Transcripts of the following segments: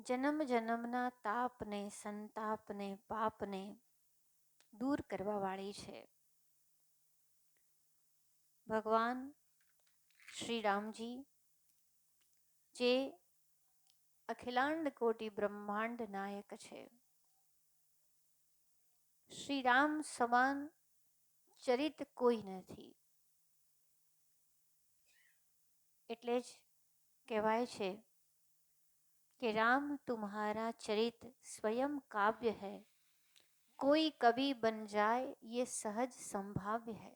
જન્મ જન્મના તાપને સંતાપને પાપને દૂર કરવા વાળી છે. ભગવાન શ્રી રામજી જે અખિલાંડ કોટી બ્રહ્માંડ નાયક છે. શ્રી રામ સમાન ચરિત કોઈ નથી. એટલે જ કહેવાય છે કે રામ તુમ્હારા ચરિત સ્વયં કાવ્ય है, કોઈ કવિ બન જાય ये સહજ સંભાવ્ય है.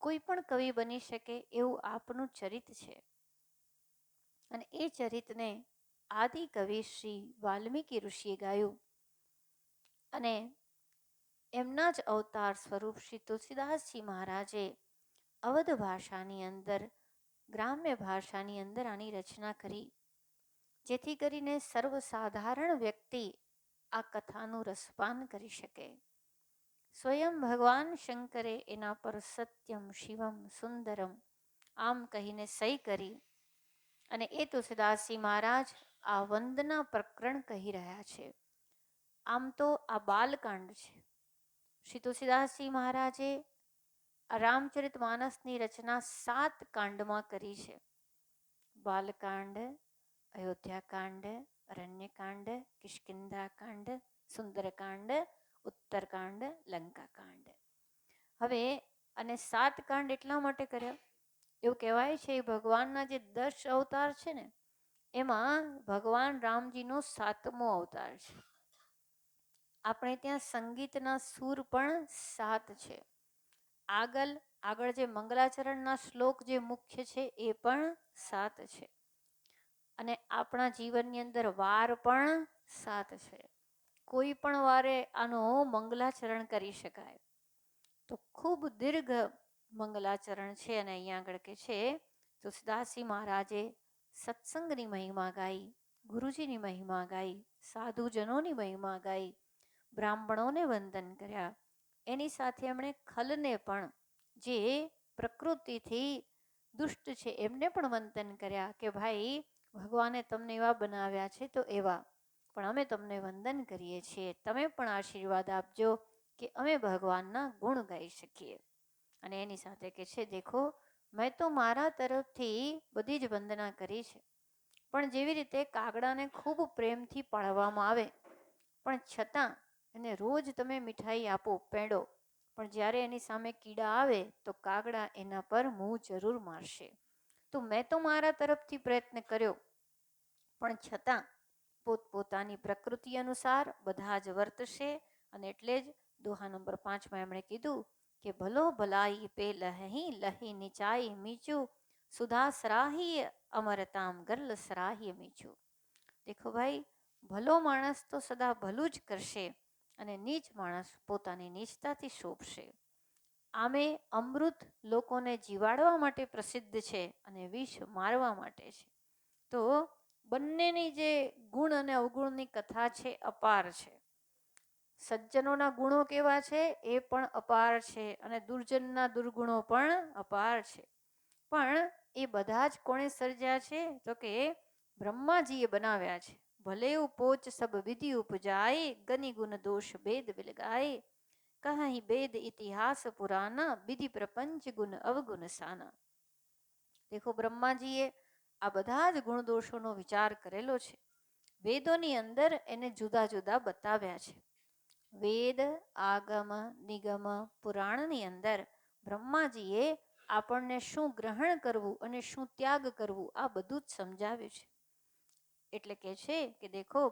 કોઈ પણ કવિ બની શકે એવું આપનું ચરિત છે. અને એ ચરિતને આદિ કવિ શ્રી વાલ્મીકી ઋષિએ ગાયું અને એમના જ અવતાર સ્વરૂપ શ્રી તુલસીદાસજી મહારાજે અવધ ભાષાની અંદર, ગ્રામ્ય ભાષાની અંદર આની રચના કરી, જેથી કરીને સર્વસાધારણ વ્યક્તિ આ કથાનું રસપાન કરી શકે. સ્વયં ભગવાન શંકરે એના પર સત્યમ શિવમ સુંદરમ આમ કહીને સહી કરી અને એ તુલસીદાસજી મહારાજ આ વંદના પ્રકરણ કહી રહ્યા છે. આમ તો આ બાલકાંડ છે. શ્રી તુલસીદાસજી મહારાજે રામચરિત માનસની રચના 7 કાંડમાં કરી છે. બાલકાંડ, અયોધ્યાકાંડ, અરણ્યકાંડ, કિષ્કિંધાકાંડ, સુંદરકાંડ, ઉત્તરકાંડ, લંકાકાંડ. હવે અને 7 કાંડ એટલા માટે કર્યા, એવું કહેવાય છે ભગવાનના જે 10 અવતાર છે ને એમાં ભગવાન રામજીનો 7મો અવતાર છે. આપણે ત્યાં સંગીતના સૂર પણ 7 છે. આગળ જે મંગલાચરણના શ્લોક જે મુખ્ય છે એ પણ 7 છે. અને આપણા જીવનની અંદર વાર પણ 7 છે. કોઈ પણ વારે આનો મંગલાચરણ કરી શકાય. તો ખૂબ દીર્ઘ મંગલાચરણ છે. અને અહીંયા આગળ કે છે તુલસીદાસજી મહારાજે સત્સંગની મહિમા ગાઈ, ગુરુજીની મહિમા ગાઈ, સાધુજનોની મહિમા ગાઈ, બ્રાહ્મણોને વંદન કર્યા. એની સાથે એમણે ખલને પણ, જે પ્રકૃતિથી દુષ્ટ છે એમને પણ વંદન કર્યા કે ભાઈ ભગવાને તમને એવા બનાવ્યા છે તો એવા, પણ અમે તમને વંદન કરીએ છીએ, તમે પણ આશીર્વાદ આપજો કે અમે ભગવાનના ગુણ ગાઈ શકીએ. અને એની સાથે કે છે દેખો મેં તો મારા તરફથી બધી જ વંદના કરી છે, પણ જેવી રીતે કાગડાને ખૂબ પ્રેમથી પાળવામાં આવે પણ છતાં એને રોજ તમે મીઠાઈ આપો, પેંડો, પણ જ્યારે એની સામે કીડા આવે તો કાગડા એના પર મું જરૂર મારશે. તો મેં તો મારા તરફથી પ્રયત્ન કર્યો, પણ છતાં પોતપોતાની પ્રકૃતિ અનુસાર બધા જ વર્તશે. અને એટલે જ દોહા નંબર 5માં એમણે કીધું કે ભલો ભલાઈ પે લહી લહી નીચાઈ મીચું, સુધા સરાહી અમરતામ ગર્લ સરાહી મીચું. દેખો ભાઈ, ભલો માણસ તો સદા ભલું જ કરશે અને નીચ માણસ પોતાની નીચતાથી શોભશે. આમે અમૃત લોકોને જીવાડવા માટે પ્રસિદ્ધ છે અને વિષ મારવા માટે છે. તો બંનેની જે ગુણ અને અવગુણની કથા છે અપાર છે. સજ્જનોના ગુણો કેવા છે એ પણ અપાર છે અને દુર્જનના દુર્ગુણો પણ અપાર છે. પણ એ બધા જ કોણે સર્જ્યા છે તો કે બ્રહ્માજીએ બનાવ્યા છે. ભલે પોચ સબ વિધિ ઉપજાય, ગની ગુણ દોષ ભેદ વિલગાય, કહી ભેદ ઇતિહાસ પુરાના, વિધિ પ્રપંચ ગુણ અવગુણ સાના. દેખો બ્રહ્માજીએ આ બધા જ ગુણ દોષોનો વિચાર કરેલો છે. વેદોની અંદર એને જુદા જુદા બતાવ્યા છે. વેદ, આગમ, નિગમ, પુરાણની અંદર બ્રહ્માજીએ આપણને શું ગ્રહણ કરવું અને શું ત્યાગ કરવું આ બધું જ સમજાવ્યું છે. એટલે કે છે કે દેખો,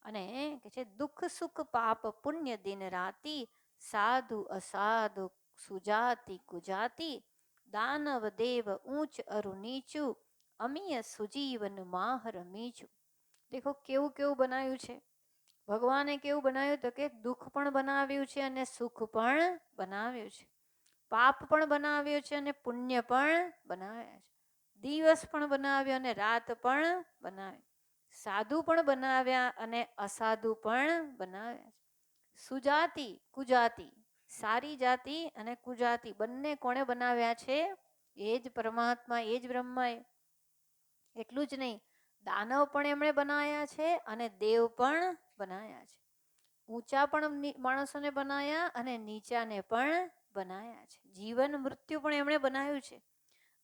અને કે છે દુઃખ સુખ પાપ પુણ્ય દિન રાતી, સાધુ અસાધુ સુજાતિ કુજાતિ, દાનવ દેવ ઊંચ અરુ નીચું, અમીય સુજીવન માહર મીચું. દેખો કેવું કેવું બનાવ્યું છે. ભગવાને કેવું બનાવ્યું તો કે દુઃખ પણ બનાવ્યું છે અને સુખ પણ બનાવ્યું છે, પાપ પણ બનાવ્યું છે અને પુણ્ય પણ બનાવ્યા છે, દિવસ પણ બનાવ્યો અને રાત પણ બનાવી, સાધુ પણ બનાવ્યા અને અસાધુ પણ બનાવ્યા છે, સુજાતિ કુજાતિ, સારી જાતિ અને કુજાતિ બંને કોણે બનાવ્યા છે? એ જ પરમાત્મા, એ જ બ્રહ્માએ. એટલું જ નહીં, દાનવ પણ એમણે બનાવ્યા છે અને દેવ પણ બનાવ્યા છે. ઊંચા પણ માણસોને બનાવ્યા અને નીચાને પણ બનાવ્યા છે. જીવન મૃત્યુ પણ એમણે બનાવ્યું છે.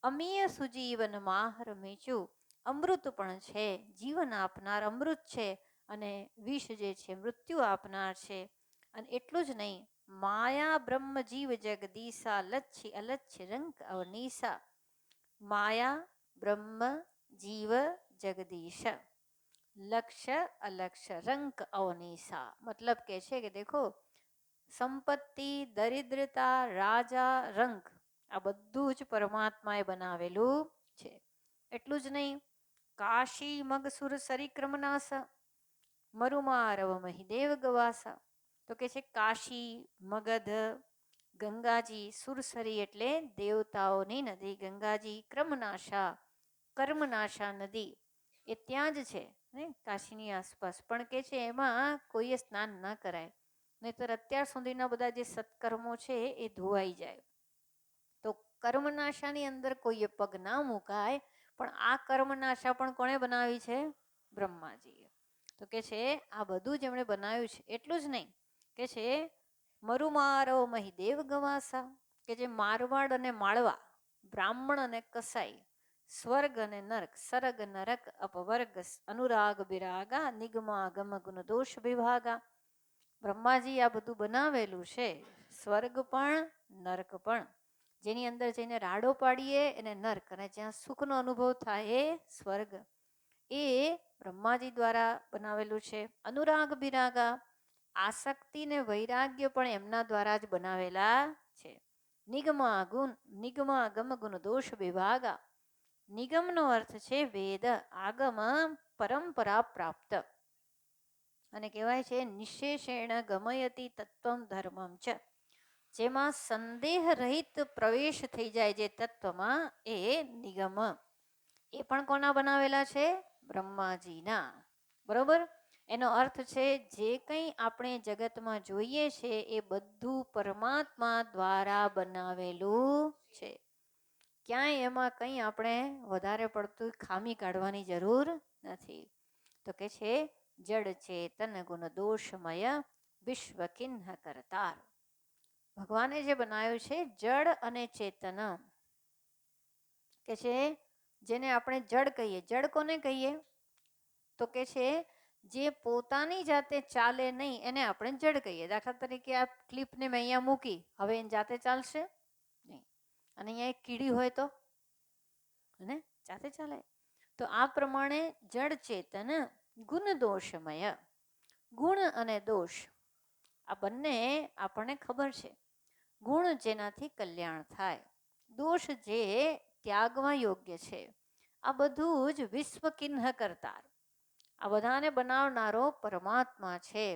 અમીય સુજીવન માહર મેચું, અમૃત પણ છે, જીવન આપનાર અમૃત છે અને વિષ જે છે મૃત્યુ આપનાર છે. અને એટલું જ નહીં, માયા બ્રહ્મ જીવ જગદીશા લચ્છી અલચ્છ રંક અવનીસા. માયા બ્રહ્મ જીવ જગદીશ લક્ષ્ય અલક્ષ્ય રંક અવનીસા. મતલબ કે છે કે દેખો, સંપત્તિ, દરિદ્રતા, રાજા, રંક આ બધું જ પરમાત્માએ બનાવેલું છે. એટલું જ નહીં, કાશી મગસુર સરિક્રમનાસ મરુમારવ મહિદેવ ગવાસા. તો કે છે કાશી, મગધ, ગંગાજી, સુરસરી એટલે દેવતાઓની નદી ગંગાજી, ક્રમનાશા કર્મનાશા નદી એ ત્યાં જ છે ને કાશીની આસપાસ. પણ કે છે એમાં કોઈએ સ્નાન ના કરાય, નહીંતર અત્યાર સુધીના બધા જે સત્કર્મો છે એ ધોવાઈ જાય. તો કર્મનાશાની અંદર કોઈએ પગ ના મુકાય. પણ આ કર્મનાશા પણ કોણે બનાવી છે? બ્રહ્માજીએ. તો કે છે આ બધું જ એમણે બનાવ્યું છે. એટલું જ નહીં, કે છે મરુમારવ મહિદેવ ગવાસા, કે જે મારવાડ અને માળવા, બ્રાહ્મણ અને કસાઈ, સ્વર્ગ અને નરક, સરગ નરક અપવર્ગ, અનુરાગ બિરાગા, નિગમા ગમ ગુણ દોષ વિભાગા. બ્રહ્માજી આ બધું બનાવેલું છે, સ્વર્ગ પણ નર્ક પણ. જેની અંદર જઈને રાડો પાડીએ એને નર્ક, અને જ્યાં સુખનો અનુભવ થાય એ સ્વર્ગ. એ બ્રહ્માજી દ્વારા બનાવેલું છે. અનુરાગ બિરાગા, આસક્તિ ને વૈરાગ્ય પણ એમના દ્વારા જ બનાવેલા છે. નિગમા ગમ ગુણ દોષ વિભાગા. નિગમનો અર્થ છે વેદ, આગમ પરંપરા પ્રાપ્ત. અને કહેવાય છે નિશેષેણ ગમયતી તત્વમ ધર્મમ ચ, જેમાં સંદેહ રહિત પ્રવેશ થઈ જાય જે તત્વમાં એ નિગમ. એ પણ કોના બનાવેલા છે? બ્રહ્માજીના. બરોબર. એનો અર્થ છે જે કંઈ આપણે જગતમાં જોઈએ છે એ બધું પરમાત્મા દ્વારા બનાવેલું છે. ક્યાંય એમાં કંઈ આપણે વધારે પડતું ખામી કાઢવાની જરૂર નથી. તો કે છે જડ ચેતન ગુણ દોષમય વિશ્વ કિન્હ કરતાર. ભગવાને જે બનાવ્યું છે જડ અને ચેતન, કે છે જેને આપણે જડ કહીએ. જડ કોને કહીએ? તો કે છે જે પોતાની જાતે ચાલે નહીં એને આપણે જડ કહીએ. દાખલા તરીકે આ ક્લિપને મેં અહીંયા મૂકી, હવે એને જાતે ચાલશે નહીં. અને અહીંયા એક કીડી હોય તો અને જાતે ચાલે. તો આ પ્રમાણે જડ ચેતન ગુણ દોષમય. ગુણ અને દોષ આ બંને આપણને ખબર છે. ગુણ જેનાથી કલ્યાણ થાય, દોષ જે ત્યાગમાં યોગ્ય છે. આ બધું જ વિશ્વ કિન્હ કરતા, આ બધાને બનાવનારો પરમાત્મા છે.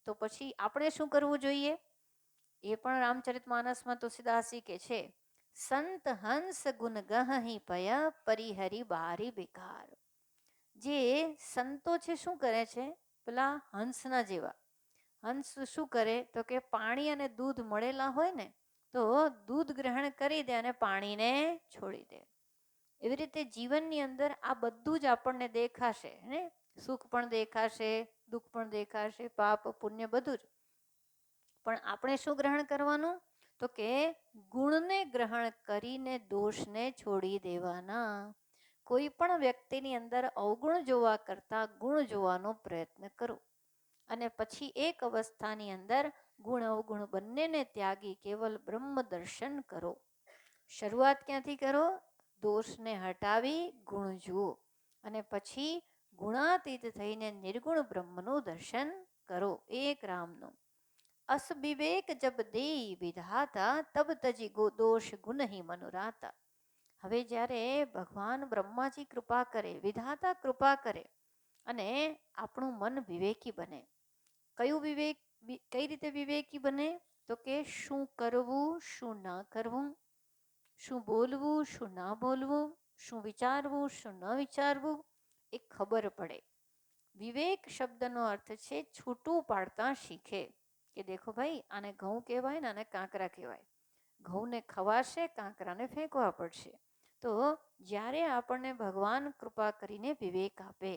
તો પછી આપણે શું કરવું જોઈએ? એ પણ રામચરિતમાનસમાં તુલસીદાસજી કે છે, સંત હંસ ગુણ ગહહિ પય પરિહરી બારી બેકાર. જે સંતો છે શું કરે છે? પેલા હંસના જેવા. હંસ શું કરે? તો કે પાણી અને દૂધ મળેલા હોય ને તો દૂધ ગ્રહણ કરી દે અને પાણીને છોડી દે. એવી રીતે જીવનની અંદર આ બધું જ આપણને દેખાશે ને, સુખ પણ દેખાશે, દુઃખ પણ દેખાશે, પાપ પુણ્ય બધું જ. પણ આપણે શું ગ્રહણ કરવાનું? તો કે ગુણને ગ્રહણ કરીને દોષને છોડી દેવાના. કોઈ પણ વ્યક્તિની અંદર અવગુણ જોવા કરતા ગુણ જોવાનો પ્રયત્ન કરો. અને પછી એક અવસ્થાની અંદર ગુણ અવગુણ બંનેને ત્યાગી કેવલ બ્રહ્મ દર્શન કરો. શરૂઆત ક્યાંથી કરો? દોષને હટાવી ગુણ જુઓ અને પછી ગુણાતીત થઈને નિર્ગુણ બ્રહ્મનું દર્શન કરો. એક રામનું અસ વિવેક જબ દે વિધાતા તબ તજી દોષ ગુણ હિ મનુરાતા. હવે જ્યારે ભગવાન બ્રહ્માજી કૃપા કરે, વિધાતા કૃપા કરે અને આપણું મન વિવેકી બને. કયું વિવેક? કઈ રીતે વિવેકી બને? તો કે શું કરવું, શું ના કરવું, શું બોલવું, શું ના બોલવું, શું વિચારવું, શું ન વિચારવું, એ ખબર પડે. વિવેક શબ્દનો અર્થ છે છૂટું પાડતા શીખે. કે દેખો ભાઈ, આને ઘઉં કહેવાય ને આને કાંકરા કહેવાય. ઘઉંને ખવાશે, કાંકરાને ફેંકવા પડશે. તો જ્યારે આપણને ભગવાન કૃપા કરીને વિવેક આપે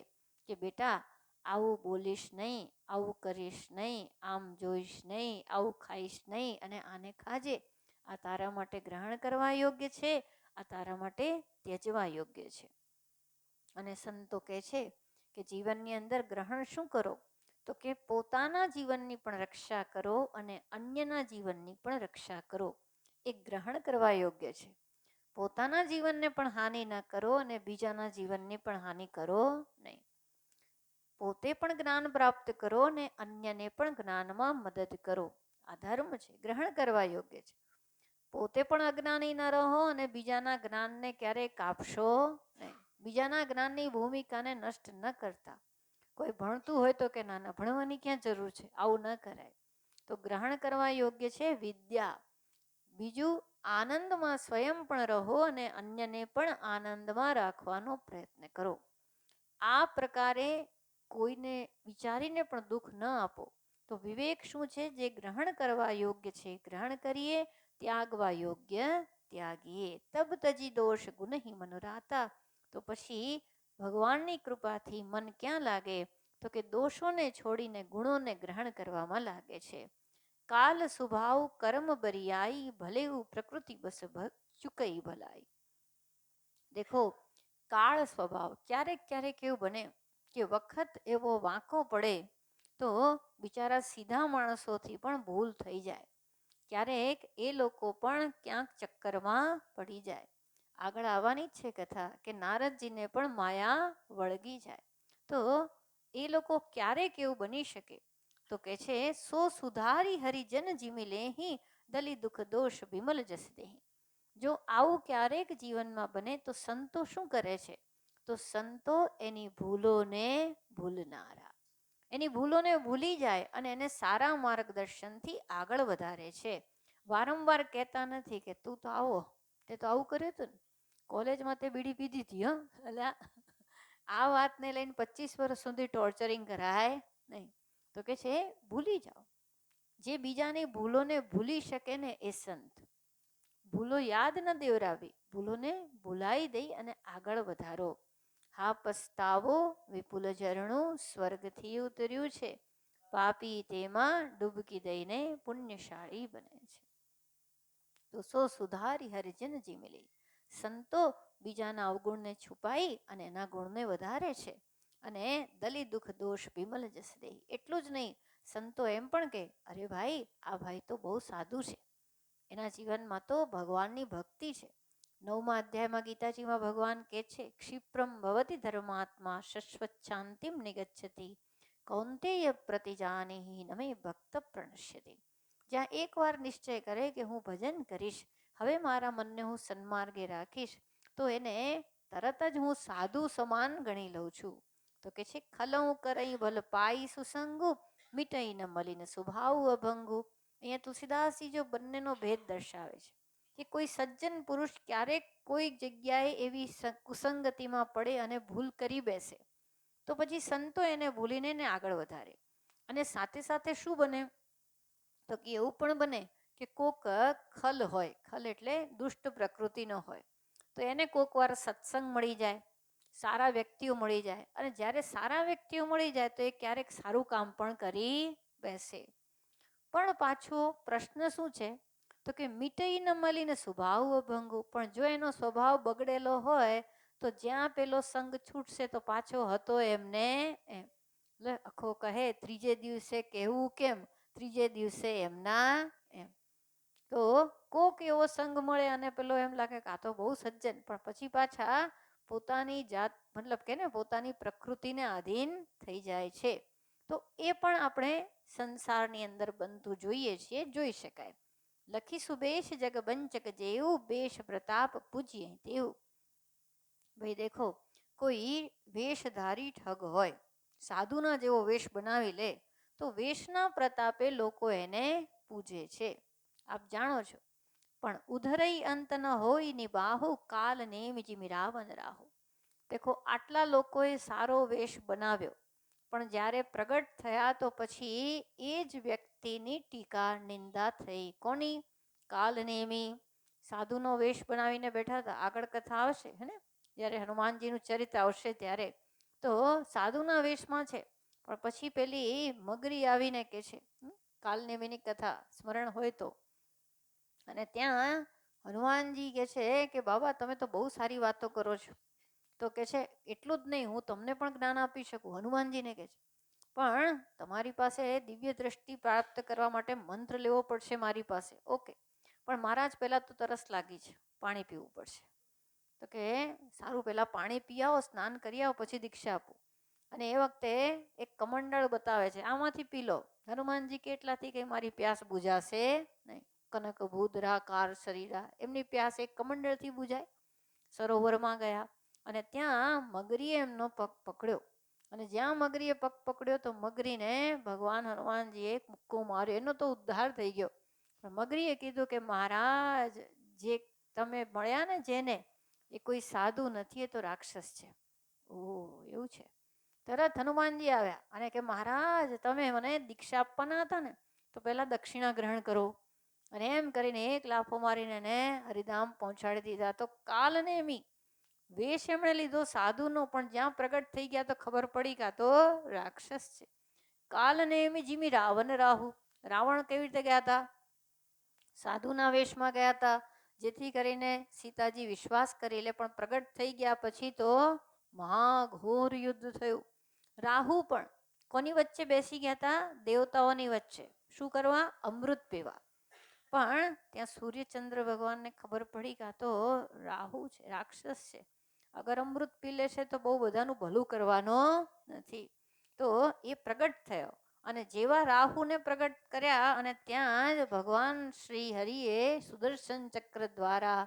કે બેટા આવું બોલીશ નહીં, આવું કરીશ નહીં, આમ જોઈશ નહીં, આવું ખાઈશ નહીં અને આને ખાજે, આ તારા માટે ગ્રહણ કરવા યોગ્ય છે, આ તારા માટે ત્યજવા યોગ્ય છે. અને સંતો કહે છે કે જીવનની અંદર ગ્રહણ શું કરો, તો કે પોતાના જીવનની પણ રક્ષા કરો અને અન્યના જીવનની પણ રક્ષા કરો. એ ગ્રહણ કરવા યોગ્ય છે. પોતાના જીવનને પણ હાનિ ન કરો અને બીજાના જીવનની પણ હાનિ કરો નહીં. પોતે પણ જ્ઞાન પ્રાપ્ત કરો અને અન્યને પણ જ્ઞાનમાં મદદ કરો. આ ધર્મ છે, ગ્રહણ કરવા યોગ્ય છે. પોતે પણ અજ્ઞાની ન રહો અને બીજાના જ્ઞાનને ક્યારેય કાપશો નહીં. બીજાના જ્ઞાનની ભૂમિકાને નષ્ટ ન કરતા. કોઈ ભણતું હોય તો કે ના ભણવાની ક્યાં જરૂર છે, આવું ન કરાય. તો ગ્રહણ કરવા યોગ્ય છે વિદ્યા. બીજું, આનંદમાં સ્વયં પણ રહો અને અન્યને પણ આનંદમાં રાખવાનો પ્રયત્ન કરો. આ પ્રકારે કોઈને વિચારીને પણ દુઃખ ન આપો. તો વિવેક શું છે? જે ગ્રહણ કરવા યોગ્ય છે ગ્રહણ કરીએ, ત્યાગવા યોગ્ય ત્યાગીએ. તબ તજી દોષ ગુણહી મનુરાતા. તો પછી ભગવાનની કૃપાથી મન ક્યાં લાગે? તો કે દોષોને છોડીને ગુણોને ગ્રહણ કરવામાં લાગે છે. કાલ સ્વભાવ કર્મ બરિયાઈ, ભલે પ્રકૃતિ બસ ચુકઈ ભલાઈ. દેખો, કાળ સ્વભાવ, ક્યારેક ક્યારેક એવું બને કે વખત એવો વાંકો પડે તો બિચારા સીધા માણસોથી પણ ભૂલ થઈ જાય. ક્યારેક એ લોકો પણ ક્યાંક ચક્કરમાં પડી જાય. આગળ આવવાની જ છે કથા કે નારદજીને પણ માયા વળગી જાય. તો એ લોકો ક્યારેક એવું બની શકે તો કે છે સો સુધારી હરિજન જીમિલેહી, દલી દુઃખ દોષ વિમલ જસ દેહી. જો આવું ક્યારેક જીવનમાં બને તો સંતો શું કરે છે? તો સંતો એની ભૂલોને ભૂલનારા, એની ભૂલોને ભૂલી જાય અને એને સારા માર્ગદર્શનથી આગળ વધારે છે. વારંવાર કહેતા નથી કે તું તો આવો, તે તો આવું કર્યું હતું ને, કોલેજમાં તે બીડી પીધી હતી, એટલે આ વાતને લઈને 25 વર્ષ સુધી ટોર્ચરિંગ કરાય નહીં. તો કે છે ભૂલી જાઓ. જે બીજાની ભૂલોને ભૂલી શકે ને એ સંત. ભૂલો યાદ ન દેવરાવી, ભૂલોને ભૂલાઈ દઈ અને આગળ વધારો. હા પસ્તાવો વિપુલ ઝરણું સ્વર્ગથી ઉતર્યું છે, પાપી તેમાં ડૂબકી દઈને પુણ્યશાળી બને છે. તો સો સુધારી હરિજન જીમિલી. સંતો બીજાના અવગુણને છુપાઈ અને એના ગુણને વધારે છે. અને દલી દુઃખ દોષ વિમલ જસ દે. એટલું જ નહીં, સંતો એમ પણ કે અરે ભાઈ, આ ભાઈ તો બહુ સાધુ છે, એના જીવનમાં તો ભગવાનની ભક્તિ છે. 9મા અધ્યાયમાં ગીતાજીમાં ભગવાન કહે છે ક્ષિપ્રમ ભવતી ધર્માત્મા શશ્વત શાંતિમ નિગચ્છતિ, કૌંતેય પ્રતિજાનેહી નમે ભક્ત પ્રણશ્યતિ. જ્યાં એકવાર નિશ્ચય કરે કે હું ભજન કરીશ, હવે મારા મનને હું સન્માર્ગે રાખીશ, તો એને તરત જ હું સાધુ સમાન ગણી લઉં છું. તો કે છે ખલઉ કરઈ ભલ પાઈ સુસંગુ, મીટઈ ન મલિન સ્વભાવ અભંગુ. અહીંયા તુલસીદાસજી જો બંનેનો ભેદ દર્શાવે છે કે કોઈ સજ્જન પુરુષ ક્યારેક કોઈ જગ્યાએ એવી કુસંગતિમાં પડે અને ભૂલ કરી બેસે તો પછી સંતો એને ભૂલીને એને આગળ વધારે. અને સાથે સાથે શું બને? તો કે એવું પણ બને કે કોક ખલ હોય, ખલ એટલે દુષ્ટ પ્રકૃતિનો હોય, તો એને કોક વાર સત્સંગ મળી જાય, સારા વ્યક્તિઓ મળી જાય, અને જ્યારે સારા વ્યક્તિઓ મળી જાય તો એ ક્યારેક સારું કામ પણ કરી બેસે. પણ પાછો પ્રશ્ન શું છે? તો કે મીટઈ ન મળીને સ્વભાવ અભંગુ. પણ જો એનો સ્વભાવ બગડેલો હોય તો જ્યાં પેલો સંગ છૂટશે તો પાછો હતો એમને એમ. એટલે આખો કહે ત્રીજે દિવસે કહેવું કેમ, ત્રીજે દિવસે એમના એમ. તો કોક એવો સંગ મળે અને પેલો એમ લાગે કે આ તો બહુ સજ્જન, પણ પછી પાછા પોતાની જાત મતલબ કે ને પોતાની પ્રકૃતિને આધીન થઈ જાય છે. તો એ પણ આપણે સંસારની અંદર બનતું જોઈએ છીએ, જોઈ શકાય. લખી સુબેશ જગ બંચક જેવું, બેશ પ્રતાપ પૂજ્ય તેવું. ભાઈ દેખો, કોઈ વેશધારી ઠગ હોય, સાધુના જેવો વેશ બનાવી લે તો વેશના પ્રતાપે લોકો એને પૂજે છે, આપ જાણો છો. પણ ઉધરઈ અંત ન હોય નિબાહુ, કાલ નેમ જીમિરાવન રાહુ. દેખો, આટલા લોકોએ સારો વેશ બનાવ્યો, પણ જ્યારે પ્રગટ થયા તો પછી એ જ વ્યક્તિની ટીકા નિંદા થઈ. કોની? કાલનેમી. સાધુનો વેશ બનાવીને બેઠા હતા. આગળ કથા આવશે હે ને, જ્યારે હનુમાનજીનું ચરિત્ર આવશે ત્યારે. તો સાધુના વેશમાં છે, પણ પછી પેલી મગરી આવીને કે છે, કાલનેમીની કથા સ્મરણ હોય તો, અને ત્યાં હનુમાનજી કે છે કે બાબા તમે તો બહુ સારી વાતો કરો છો. તો કે છે એટલું જ નહીં, હું તમને પણ જ્ઞાન આપી શકું. હનુમાનજીને કે છે પણ તમારી પાસે દિવ્ય દ્રષ્ટિ પ્રાપ્ત કરવા માટે મંત્ર લેવો પડશે મારી પાસે. ઓકે, પણ મહારાજ પહેલાં તો તરસ લાગી છે, પાણી પીવું પડશે. તો કે સારું, પહેલાં પાણી પી આવો, સ્નાન કરી આવો, પછી દીક્ષા આપો. અને એ વખતે એક કમંડળ બતાવે છે, આમાંથી પી લો. હનુમાનજી કેટલાથી કંઈ મારી પ્યાસ બુઝાશે નહીં. કનક ભૂદરા કાર શરીરા, એમની પ્યાસ એક કમંડળથી બુઝાય. સરોવરમાં ગયા અને ત્યાં મગરીએ એમનો પગ પકડ્યો, અને જ્યાં મગરીએ પગ પકડ્યો તો મગરીને ભગવાન હનુમાનજીએ એક મુક્કો માર્યો. એનો તો ઉદ્ધાર થઈ ગયો. પણ મગરીએ કીધું કે મહારાજ, જે તમે મળ્યા ને જેને, એ કોઈ સાધુ નથી, એ તો રાક્ષસ છે. ઓહ, એવું છે. તરત હનુમાનજી આવ્યા અને કે મહારાજ તમે મને દીક્ષા આપવાના હતા ને, તો પહેલાં દક્ષિણા ગ્રહણ કરો. અને એમ કરીને એક લાફો મારીને એને હરિધામ પહોંચાડી દીધા. તો કાલનેમી વેશ એમણે લીધો સાધુનો, પણ જ્યાં પ્રગટ થઈ ગયા તો ખબર પડી કે આ તો રાક્ષસ છે. કાલનેમી જીમી રાવણ રાહુ. રાવણ કેવી રીતે ગયા હતા? સાધુના વેશમાં ગયા હતા, જેથી કરીને સીતાજી વિશ્વાસ કરી લે. પણ પ્રગટ થઈ ગયા પછી તો મહાઘોર યુદ્ધ થયું. રાહુ પણ કોની વચ્ચે બેસી ગયા હતા? દેવતાઓની વચ્ચે. શું કરવા? અમૃત પીવા. પણ ત્યાં સૂર્યચંદ્ર ભગવાનને ખબર પડી કે આ તો રાહુ છે, રાક્ષસ છે. અગર અમૃત પી લેશે તો બહુ બધાનું ભલું કરવાનો નથી. તો એ પ્રગટ થયો, અને જેવા રાહુને પ્રગટ કર્યા અને ત્યાં જ ભગવાન શ્રી હરિએ સુદર્શન ચક્ર દ્વારા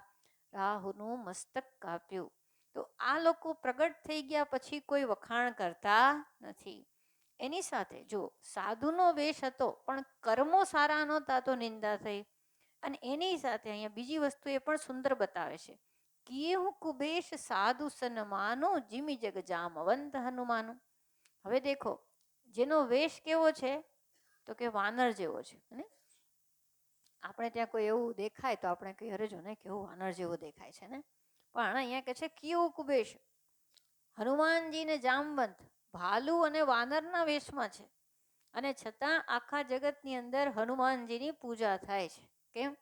રાહુનું મસ્તક કાપ્યું. તો આ લોકો પ્રગટ થઈ ગયા પછી કોઈ વખાણ કરતા નથી. એની સાથે જો સાધુનો વેશ હતો પણ કર્મો સારા નહોતા તો નિંદા થઈ. અને એની સાથે અહીંયા બીજી વસ્તુ એ પણ સુંદર બતાવે છે, કિયુ કુબેશ સાધુ સન્માનો જીમી જગ જામવંત હનુમાનું. હવે દેખો, જેનો વેશ કેવો છે? તો કે વાનર જેવો છે. ને આપણે ત્યાં કોઈ એવું દેખાય તો આપણે કહીએ અરે જો ને કેવું વાનર જેવો દેખાય છે ને. પણ અહીંયા કે છે કિયુ કુબેશ, હનુમાનજીને જામવંત ભાલુ અને વાનરના વેશમાં છે, અને છતાં આખા જગતની અંદર હનુમાનજીની પૂજા થાય છે. કેમ?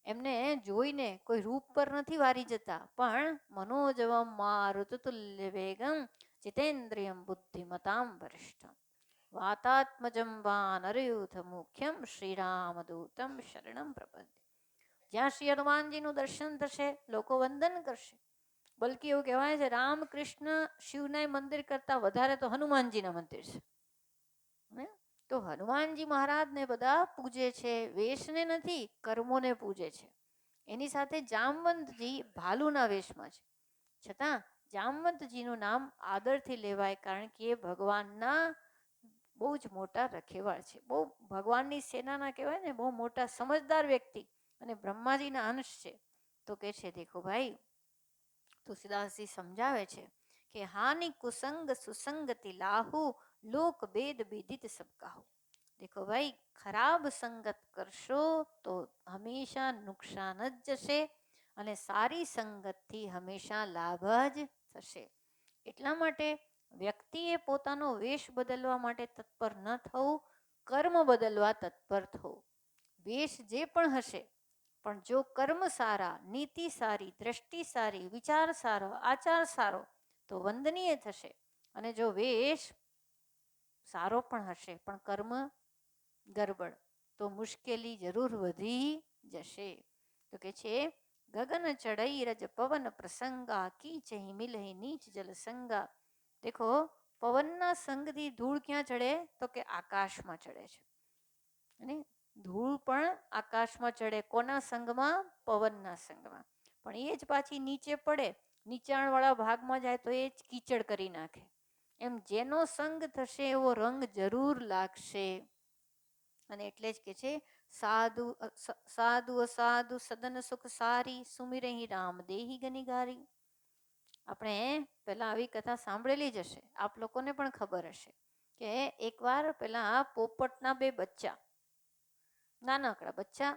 એમને જોઈને કોઈ રૂપ પર નથી વારી જતા, પણ મનોજવમ મારુતતુલ્ય વેગમ જીતેન્દ્રિયમ બુદ્ધિમતામ વરિષ્ઠમ વાતાત્મજમ વાનરયુથ મુખ્યમ શ્રીરામદૂતમ શરણમ પ્રપદ્ય. જ્યાં શ્રી હનુમાનજીનું દર્શન થશે લોકો વંદન કરશે. બલકી એવું કહેવાય છે રામકૃષ્ણ શિવના મંદિર કરતાં વધારે તો હનુમાનજીના મંદિર છે. તો હનુમાનજી મહારાજને બધા પૂજે છે, વેશને નથી, કર્મોને પૂજે છે. એની સાથે જામવંતજી ભાલુના વેશમાં છે, છતાં જામવંતજીનું નામ આદરથી લેવાય, કારણ કે એ ભગવાનના બહુ જ મોટા રખેવાળ છે. બહુ ભગવાનની સેનાના કહેવાય ને, બહુ મોટા સમજદાર વ્યક્તિ, અને બ્રહ્માજીના અંશ છે. તો કે છે દેખો ભાઈ, તુલસીદાસજી સમજાવે છે કે હાનિ કુસંગ સુસંગતિ લાહુ લોક ભેદ વિદિત સબ કાહુ. દેખો ભાઈ, ખરાબ સંગત કરશો તો હંમેશા નુકસાન જ જશે, અને સારી સંગતથી હંમેશા લાભ જ થશે. એટલા માટે વ્યક્તિએ પોતાનો વેશ બદલવા માટે તત્પર ન થવું, કર્મ બદલવા તત્પર થવું. વેશ જે પણ હશે, પણ જો કર્મ સારા, નીતિ સારી, દ્રષ્ટિ સારી, વિચાર સારો, આચાર સારો તો વંદનીય થશે. અને જો વેશ સારો પણ હશે પણ કર્મ ગરબડ તો મુશ્કેલી જરૂર વધી જશે. તો કે છે ગગન ચઢઈ રજ પવન પ્રસંગા કીચહી મિલહી નીચ જલ સંગા. દેખો, પવનના સંગથી ધૂળ ક્યાં ચડે? તો કે આકાશમાં ચડે છે. અને ધૂળ પણ આકાશમાં ચડે કોના સંગમાં? પવનના સંગમાં. પણ એ જ પાછી નીચે પડે, નીચાણવાળા ભાગમાં જાય તો એ જ કીચડ કરી નાખે. એમ જેનો સંગ થશે એવો રંગ જરૂર લાગશે. અને એટલે જ કે છે સાધુ સાધુ અસાધુ સદન સુખ સારી સુમિરહી રામ દેહી ગનિગારી. આપણે પહેલા આવી કથા સાંભળેલી જ હશે, આપ લોકોને પણ ખબર હશે કે એકવાર પેલા પોપટના બે બચ્ચા, નાનકડા બચ્ચા,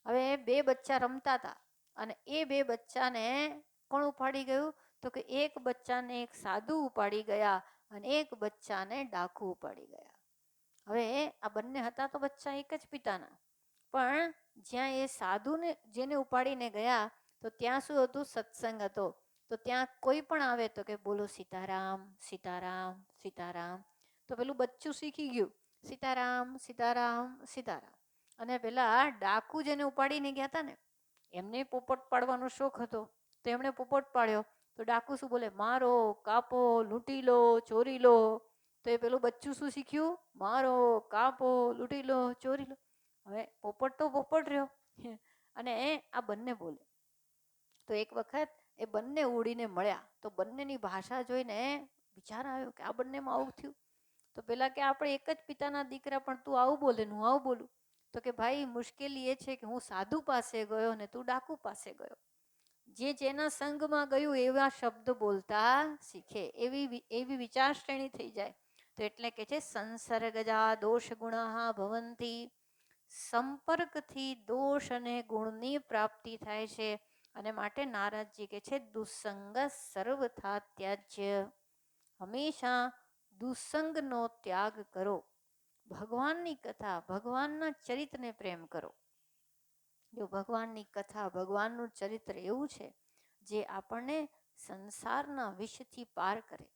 હવે બે બચ્ચા રમતા હતા અને એ બે બચ્ચાને કોણ ઉપાડી ગયું? તો કે એક બચ્ચાને એક સાધુ ઉપાડી ગયા અને એક બચ્ચાને ડાકુ ઉપાડી ગયા. હવે આ બંને હતા તો બચ્ચા એક જ પિતાના, પણ જ્યાં એ સાધુને જેને ઉપાડીને ગયા તો ત્યાં શું હતું? સત્સંગ હતો. તો ત્યાં કોઈ પણ આવે તો કે બોલો સીતારામ સીતારામ સીતારામ. તો પેલું બચ્ચું શીખી ગયું સીતારામ સીતારામ સીતારામ. અને પેલા ડાકુ જેને ઉપાડીને ગયા હતા ને એમને પોપટ પાડવાનો શોખ હતો, તો એમણે પોપટ પાડ્યો. તો ડાકુ શું બોલે? મારો, કાપો, લૂંટી લો, ચોરી લો. તો એ પેલું બચ્ચું શું શીખ્યું? મારો, કાપો, લૂંટી લો, ચોરી લો. હવે પોપટ તો પોપટ રહ્યો અને આ બંને બોલે. તો એક વખત એ બંને ઉડીને મળ્યા તો બંનેની ભાષા જોઈને વિચાર આવ્યો કે આ બંનેમાં આવું થયું. તો પેલા કે આપણે એક જ પિતાના દીકરા, પણ તું આવું બોલે ને હું આવું બોલું. તો કે ભાઈ મુશ્કેલી એ છે કે હું સાધુ પાસે ગયો ને તું ડાકુ પાસે ગયો. જે જેના સંગમાં ગયું એવા શબ્દ બોલતા શીખે, એવી વિચાર શ્રેણી થઈ જાય. તો એટલે કે છે સંસર્ગજા દોષ ગુણા ભવંતી. સંપર્કથી દોષ અને ગુણની પ્રાપ્તિ થાય છે. અને માટે નારદજી કે છે દુસંગ સર્વથા ત્યાજ્ય. હંમેશા દુસંગનો ત્યાગ કરો. ભગવાનની કથા, ભગવાનના ચરિત્રને પ્રેમ કરો. જો ભગવાનની કથા, ભગવાનનું ચરિત્ર એવું છે જે આપણને સંસારના વિષથી પાર કરે.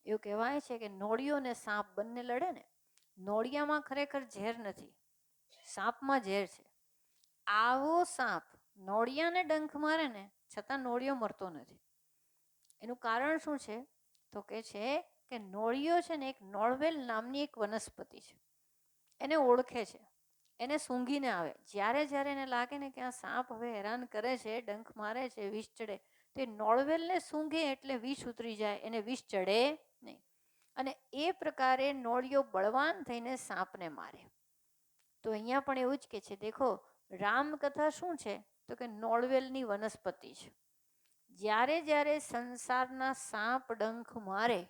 એવું કહેવાય છે કે નોળિયો ને સાપ બંને લડે ને, નોળિયામાં ખરેખર ઝેર નથી, સાપમાં ઝેર છે. આવો સાપ નોળિયાને ડંખ મારે ને છતાં નોળિયો મરતો નથી. એનું કારણ શું છે? તો કે છે કે નોળિયો છે ને એક નોળવેલ નામની એક વનસ્પતિ છે, એને ઓળખે છે, એને સૂંઘીને આવે. જ્યારે જ્યારે એને લાગે ને કે આ સાપ હવે હેરાન કરે છે, ડંખ મારે છે, વિષ ચડે, તો એ નોળવેલને સૂંઘે એટલે વિષ ઉતરી જાય, એને વિષ ચડે નહીં. અને એ પ્રકારે નોળિયો બળવાન થઈને સાપને મારે. તો અહીંયા પણ એવું જ કે છે, દેખો રામકથા શું છે? તો કે નોળવેલની વનસ્પતિ છે. જ્યારે જ્યારે સંસારના સાપ ડંખ મારે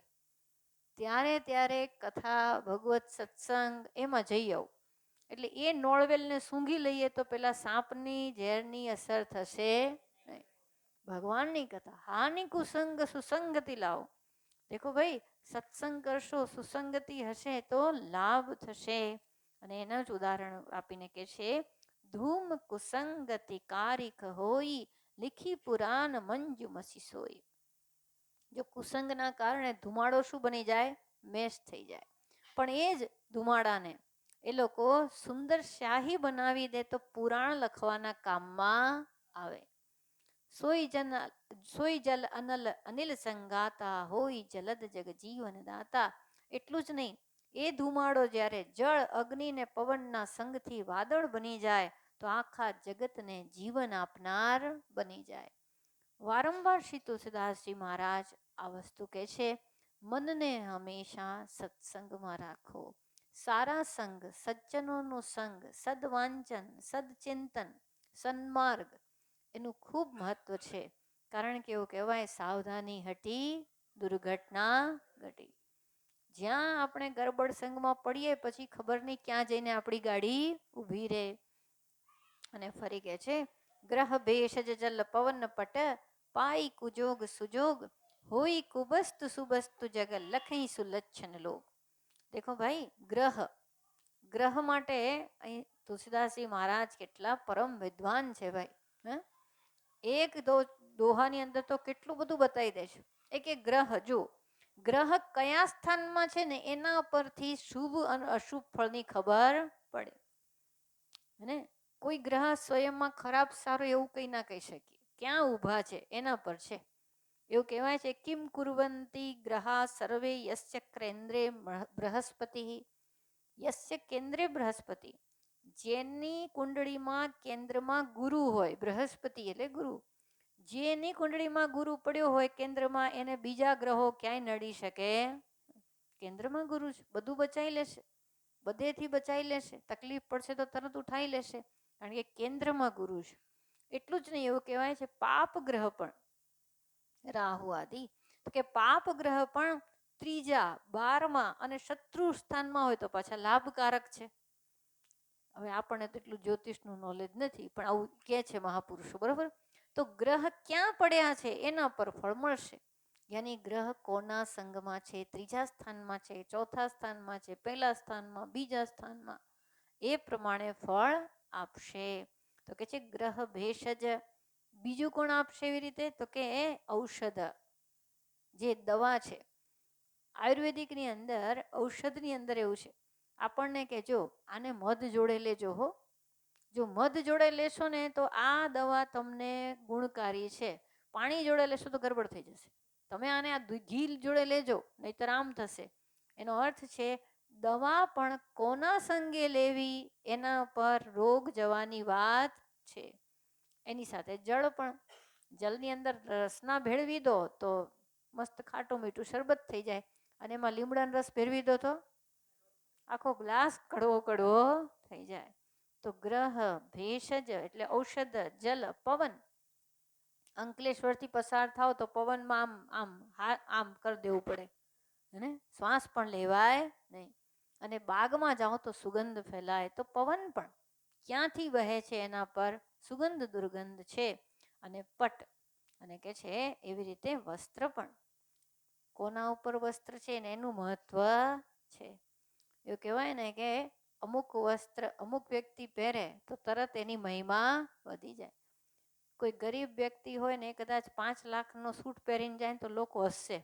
ત્યારે ત્યારે કથા, ભગવત સત્સંગ એમાં જઈ આવું. એટલે એ નોળવેલને સૂંઘી લઈએ તો પેલા સાપની ઝેરની અસર થશે નહીં. ભગવાનની કથા, હાનિ કુસંગ સુસંગતિ લાવો. દેખો ભાઈ, સત્સંગ કરશો, સુસંગતિ હશે તો લાભ થશે. અને એના જ ઉદાહરણ આપીને કે છે ધૂમ કુસંગતિ કારિક હોઈ, લીખી પુરાણ મંજુ મસી સોઈ. જો કુસંગના કારણે ધુમાડો શું બની જાય? મેશ થઈ જાય. પણ એ જ ધુમાડાને એ લોકો સુંદર શાહી બનાવી દે તો પુરાણ લખવાના કામમાં આવે. સોઈ જલ અનિલ સંગાતા હોય, જલદ જગ જીવન દાતા. એટલું જ નહીં, એ ધુમાડો જ્યારે જળ, અગ્નિ ને પવનના સંગથી વાદળ બની જાય તો આખા જગતને જીવન આપનાર બની જાય. વારંવાર શ્રી તુલસીદાસજી મહારાજ આ વસ્તુ કહે છે, મનને હંમેશા સત્સંગમાં રાખો. સારા સંગ, સજ્જનોનો સંગ, સદવાંચન, સદચિંતન, સન્માર્ગ એનું ખૂબ મહત્વ છે. કારણ કે એવું કહેવાય સાવધાની હટી દુર્ઘટના ઘટી. જ્યાં આપણે ગરબડ સંગમાં પડીએ પછી ખબર નહીં ક્યાં જઈને આપણી ગાડી ઊભી રહે. અને ફરી કહે છે ગ્રહ ભેષજ જલ પવન પટ, પાઈ કુજોગ સુજોગ, હોય કુબસ્ત સુબસ્ત જગ લખઈ સુલક્ષણ લોક. દેખો ભાઈ, ગ્રહ માટે અહીં તુલસીદાસજી મહારાજ કેટલા પરમ વિદ્વાન છે ભાઈ. એક દોહાની અંદર તો કેટલું બધું બતાવી દે છે. એક ગ્રહ, જો ગ્રહ કયા સ્થાનમાં છે ને એના પરથી શુભ અને અશુભ ફળની ખબર પડે. ને કોઈ ગ્રહ સ્વયંમાં ખરાબ સારો એવું કંઈ ના કહી શકીએ, ક્યાં ઊભા છે એના પર છે. એવું કહેવાય છે કિમ કુર્વંતી ગ્રહા સર્વે યસ્ય કેન્દ્રે બૃહસ્પતિ. યસ્ય કેન્દ્રે બૃહસ્પતિ, જેની કુંડળીમાં કેન્દ્રમાં ગુરુ હોય, બૃહસ્પતિ એટલે ગુરુ, જેની કુંડળીમાં ગુરુ પડ્યો હોય કેન્દ્રમાં, એને બીજા ગ્રહો ક્યાંય નડી શકે. કેન્દ્રમાં ગુરુ છે, બધું બચાવી લેશે, બધેથી બચાવી લેશે, તકલીફ પડશે તો તરત ઉઠાવી લેશે, કારણ કે કેન્દ્રમાં ગુરુ છે. એટલું જ નહીં, એવું કહેવાય છે પાપ ગ્રહ પણ, રાહુ આદિ, તો કે પાપ ગ્રહ પણ ત્રીજા, 12મા અને શત્રુ સ્થાનમાં હોય તો પાછા લાભકારક છે. હવે આપણને તો એટલું જ્યોતિષનું નોલેજ નથી, પણ આવું કે છે મહાપુરુષો, બરોબર. તો ગ્રહ ક્યાં પડ્યા છે એના પર ફળ મળશે. યાની ગ્રહ કોના સંગમાં છે, ત્રીજા સ્થાનમાં છે, ચોથા સ્થાનમાં છે, પહેલા સ્થાનમાં, બીજા સ્થાનમાં, એ પ્રમાણે ફળ આપશે. તો કે છે ગ્રહ ભેષજ. બીજું કોણ આપશે એવી રીતે? તો કે ઔષધ, જે દવા છે. આયુર્વેદિકની અંદર, ઔષધની અંદર એવું છે આપણને કે જો આને મધ જોડે લેજો હો, જો મધ જોડે લેશો ને તો આ દવા તમને ગુણકારી છે. પાણી જોડે લેશો તો ગરબડ થઈ જશે. તમે આને આ ઘી જોડે લેજો, નહીતર આમ થશે. એનો અર્થ છે દવા પણ કોના સંગે લેવી એના પર રોગ જવાની વાત છે. એની સાથે જળ પણ, જળની અંદર રસના ભેળવી દો તો મસ્ત ખાટું મીઠું શરબત થઈ જાય, અને એમાં લીમડાનો રસ ભેળવી દો તો આખો ગ્લાસ કડવો કડવો થઈ જાય. તો ગ્રહ ભેષજ એટલે ઔષધ, જલ, પવન. અંકલેશ્વરથી પસાર થાવ તો પવનમાં આમ આમ આમ કરી દેવું પડે, હે, શ્વાસ પણ લેવાય નહીં. અને બાગમાં જાઓ તો સુગંધ ફેલાય. તો પવન પણ ક્યાંથી વહે છે એના પર સુગંધ દુર્ગંધ છે. અને પટ, અને કે છે એવી રીતે વસ્ત્ર પણ કોના ઉપર વસ્ત્ર છે ને એનું મહત્વ છે. એવું કહેવાય ને કે અમુક વસ્ત્ર અમુક વ્યક્તિ પહેરે તો તરત એની મહિમા વધી જાય. કોઈ ગરીબ વ્યક્તિ હોય ને કદાચ 5 લાખનો સૂટ પહેરીને જાય તો લોકો હસશે,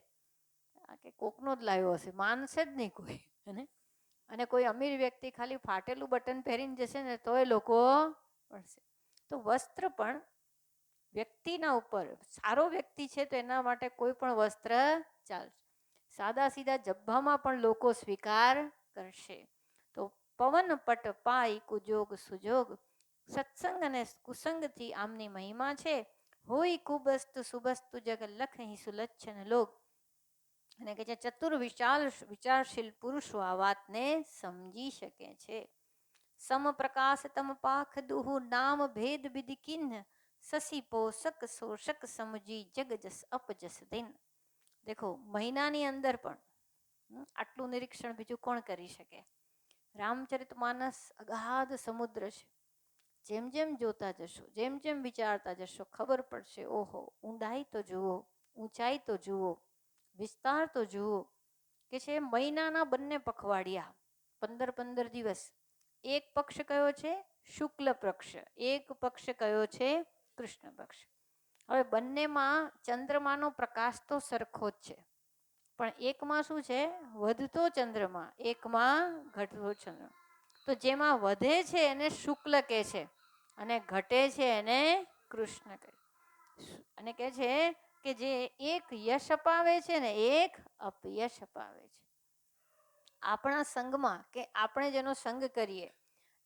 કે કોકનો જ લાવ્યો હશે, માનશે જ નહીં કોઈ. અને કોઈ અમીર વ્યક્તિ ખાલી ફાટેલું બટન પહેરીને જશે ને તોય લોકો પડશે. તો વસ્ત્ર પણ વ્યક્તિના ઉપર, સારો વ્યક્તિ છે તો એના માટે કોઈ પણ વસ્ત્ર ચાલશે. સાદા સીધા જબ્બામાં પણ લોકો સ્વીકાર કરશે. તો પવન પટ પાય કુજોગ સુજોગ. સત્સંગ અને કુસંગથી આમની મહિમા છે. હોય કુબસ્ત સુબસ્તુ જગ લખહી સુલચ્છન લોક. અને કે છે ચતુર વિચારશીલ પુરુષો આ વાતને સમજી શકે છે. સમપ્રકાશ તમ પાખ દુહુ નામ ભેદ વિધિ કિન્હ. શશી પોષક શોષક સમજી જગ જસ અપજસ દિન. દેખો મહિનાની અંદર પણ આટલું નિરીક્ષણ બીજું કોણ કરી શકે? રામચરિતમાનસ અગાધ સમુદ્ર છે. જેમ જેમ જોતા જશો, જેમ જેમ વિચારતા જશો, ખબર પડશે ઓહો ઊંડાઈ તો જુઓ, ઊંચાઈ તો જુઓ, વિસ્તાર તો જુઓ. કે છે મહિનાના બંને પખવાડિયા 15-15 દિવસ. એક પક્ષ કયો છે? શુક્લ પક્ષ. એક પક્ષ કયો છે? કૃષ્ણ પક્ષ. હવે બંનેમાં ચંદ્રમાનો પ્રકાશ તો સરખો જ છે, પણ એકમાં શું છે? વધતો ચંદ્રમા, એકમાં ઘટતો ચંદ્રમા. તો જેમાં વધે છે એને શુક્લ કહે છે, અને ઘટે છે એને કૃષ્ણ કહે. અને કહે છે કે જે એક યશ અપાવે છે ને એક અપયશ અપાવે છે. આપણા સંગમાં કે આપણે જેનો સંગ કરીએ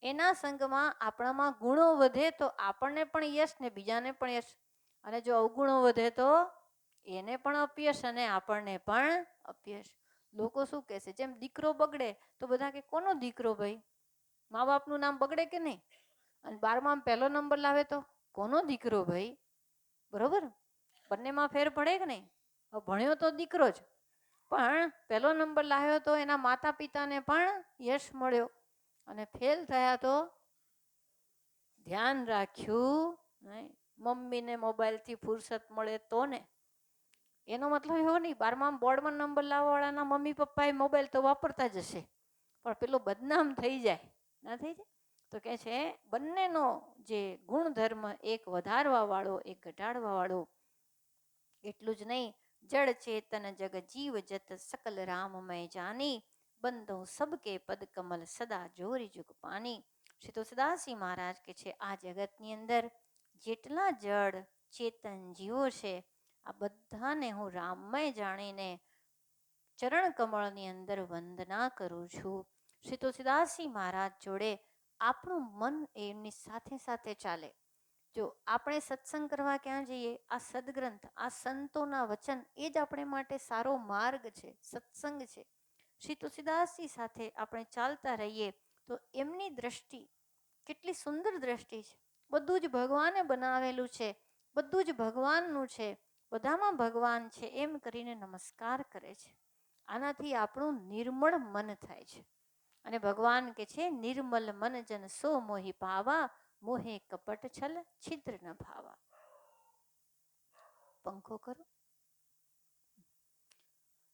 એના સંગમાં આપણામાં ગુણો વધે તો આપણને પણ યશ ને બીજાને પણ યશ. અને જો અવગુણો વધે તો એને પણ અપયશ અને આપણને પણ અપયશ. લોકો શું કહેશે? જેમ દીકરો બગડે તો બધા કે કોનો દીકરો ભાઈ? મા બાપનું નામ બગડે કે નહીં? અને 12માં પહેલો નંબર લાવે તો કોનો દીકરો ભાઈ? બરોબર, બંનેમાં ફેર પડે કે નહીં? ભણ્યો તો દીકરો જ, પણ પહેલો નંબર લાવ્યો તો એના માતા પિતાને પણ યશ મળ્યો, અને ફેલ થયા તો ધ્યાન રાખ્યું નહીં. મમ્મીને મોબાઈલથી ફુરસત મળે તો ને, એનો મતલબ એવો નહીં 12માં બોર્ડમાં નંબર લાવવાવાળાના મમ્મી પપ્પાએ મોબાઈલ તો વાપરતા જ હશે, પણ પેલો બદનામ થઈ જાય ના થઈ જાય. તો કે છે બંનેનો જે ગુણધર્મ, એક વધારવા વાળો એક ઘટાડવા વાળો. એટલું જ નહીં, જડ ચેતન જગ જીવ જત સકલ રામમય જાની. બંધો સબકે પદ કમલ સદા જોરી જુગ પાની. શ્રી તુલસીદાસજી મહારાજ કે છે આ જગતની અંદર જેટલા જડ ચેતન જીવો છે આ બધાને હું રામમય જાણીને ચરણ કમળની અંદર વંદના કરું છું. શ્રી તુલસીદાસજી મહારાજ જોડે આપણું મન એમની સાથે સાથે ચાલે. જો આપણે સત્સંગ કરવા ક્યાં જઈએ? આ સદગ્રંથ, આ સંતોના વચન એ જ આપણે માટે સારો માર્ગ છે, સત્સંગ છે. શ્રી તુલસીદાસજી સાથે આપણે ચાલતા રહીએ તો એમની દ્રષ્ટિ કેટલી સુંદર દ્રષ્ટિ છે. બધું જ ભગવાને બનાવેલું છે, બધું જ ભગવાનનું છે, બધામાં ભગવાન છે એમ કરીને નમસ્કાર કરે છે. આનાથી આપણું નિર્મળ મન થાય છે. અને ભગવાન કે છે નિર્મલ મન જન સો મોહી પાવા. મોહે કપટ છલ છિદ્ર ન ભાવા. પંખો કરો.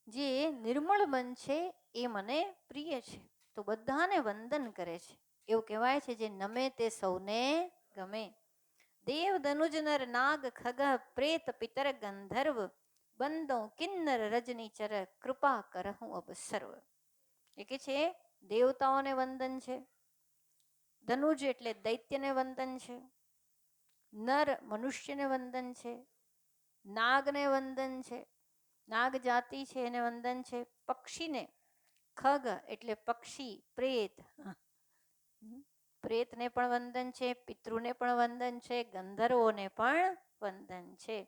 જે નિર્મળ મન છે એ મને પ્રિય છે, તો બધાને વંદન કરે છે. એવું કહેવાય છે, જે નમે તે સૌને ગમે. દેવ ધનુજ નર નાગ ખગ પ્રેત પિતર ગંધર્વ બંદો કિન્નર રજનીચર કૃપા કરહું અબ સર્વ. એ કે છે દેવતાઓને વંદન છે, ધનુજ એટલે દૈત્યને વંદન છે, નર મનુષ્યને વંદન છે, નાગને વંદન છે, નાગ જાતિ છે એને વંદન છે, પક્ષીને, ખગ એટલે પક્ષી, પ્રેત, પ્રેતને પણ વંદન છે, પિતૃને પણ વંદન છે, ગંધર્વોને પણ વંદન છે.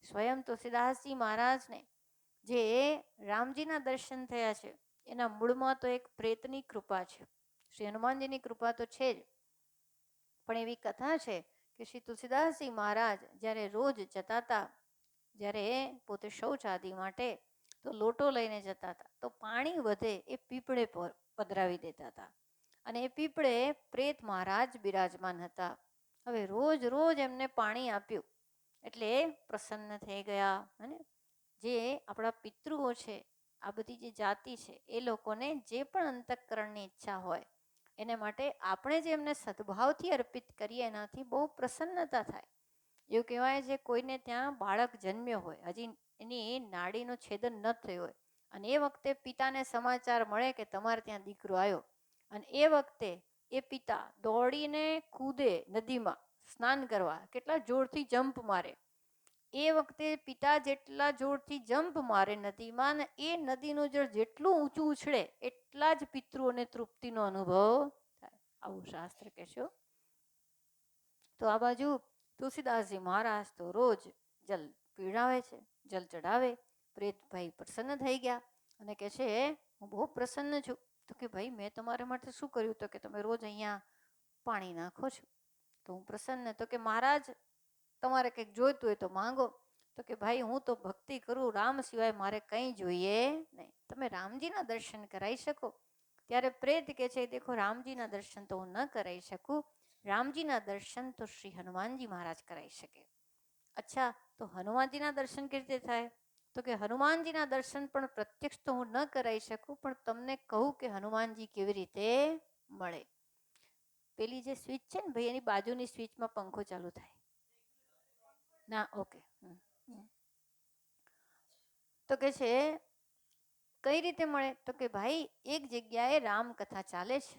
સ્વયં તુલસીદાસજી મહારાજને જે રામજીના દર્શન થયા છે એના મૂળમાં તો એક પ્રેતની કૃપા છે. શ્રી હનુમાનજીની કૃપા તો છે જ, પણ એવી કથા છે કે શ્રી તુલસીદાસજી મહારાજ જ્યારે રોજ જતા હતા, જ્યારે પોતે શૌચ આદિ માટે તો લોટો લઈને જતા હતા, તો પાણી વધે એ પીપળે પધરાવી દેતા હતા. અને એ પીપળે પ્રેત મહારાજ બિરાજમાન હતા. હવે રોજ રોજ એમને પાણી આપ્યું એટલે પ્રસન્ન થઈ ગયા. અને જે આપણા પિતૃઓ છે, આ બધી જે જાતિ છે, એ લોકોને જે પણ અંતઃકરણની ઈચ્છા હોય એને માટે આપણે જે એમને સદભાવથી અર્પિત કરીએ એનાથી બહુ પ્રસન્નતા થાય. એવું કહેવાય છે કોઈને ત્યાં બાળક જન્મ્યો હોય, હજી એની નાડીનું છેદન ન થયું હોય, અને એ વખતે પિતાને સમાચાર મળે કે તમારે ત્યાં દીકરો આવ્યો, અને એ વખતે એ પિતા દોડીને કૂદે નદીમાં સ્નાન કરવા, કેટલા જોરથી જમ્પ મારે. એ વખતે પિતા જેટલા જોરથી જમ્પ મારે નદીમાં, ને એ નદીનું જળ જેટલું ઊંચું ઉછળે એટલા જ પિતૃઓને તૃપ્તિનો અનુભવ થાય, આવું શાસ્ત્ર કહેશો. તો આ બાજુ તુલસીદાસજી મહારાજ તો રોજ જલ પીવડાવે છે, જલ ચઢાવે. પ્રેતભાઈ પ્રસન્ન થઈ ગયા અને કહે છે હું બહુ પ્રસન્ન છું. તો કે ભાઈ મેં તમારા માટે શું કર્યું? તો કે તમે રોજ અહીંયા પાણી નાખો છો તો હું પ્રસન્ન. તો કે મહારાજ તમારે કંઈક જોઈતું હોય તો માંગો. તો કે ભાઈ હું તો ભક્તિ કરું, રામ સિવાય મારે કંઈ જોઈએ નહીં, તમે રામજીના દર્શન કરાવી શકો. ત્યારે પ્રેત કહે છે દેખો રામજીના દર્શન તો હું ન કરાવી શકું, રામજીના દર્શન તો શ્રી હનુમાનજી મહારાજ કરાવી શકે. અચ્છા, તો હનુમાનજીના દર્શન કેવી રીતે થાય? તો કે હનુમાનજીના દર્શન પણ પ્રત્યક્ષ તો હું ન કરાવી શકું, પણ તમને કહું કે હનુમાનજી કેવી રીતે મળે. પેલી જે સ્વિચ છે ને ભાઈ, એની બાજુની સ્વિચમાં પંખો ચાલુ થાય ના? ઓકે. તો કે છે કઈ રીતે મળે? તો કે ભાઈ એક જગ્યાએ રામકથા ચાલે છે.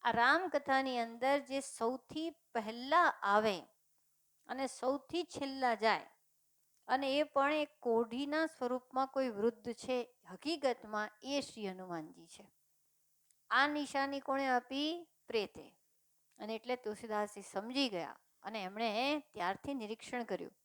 આ રામકથાની અંદર જે સૌથી પહેલા આવે અને સૌથી છેલ્લા જાય, અને એ પણ એક કોઢીના સ્વરૂપમાં કોઈ વૃદ્ધ છે, હકીકતમાં એ શ્રી હનુમાનજી છે. આ નિશાની કોણે આપી? પ્રેતે. અને એટલે તુલસીદાસજી સમજી ગયા અને એમણે ત્યારથી નિરીક્ષણ કર્યું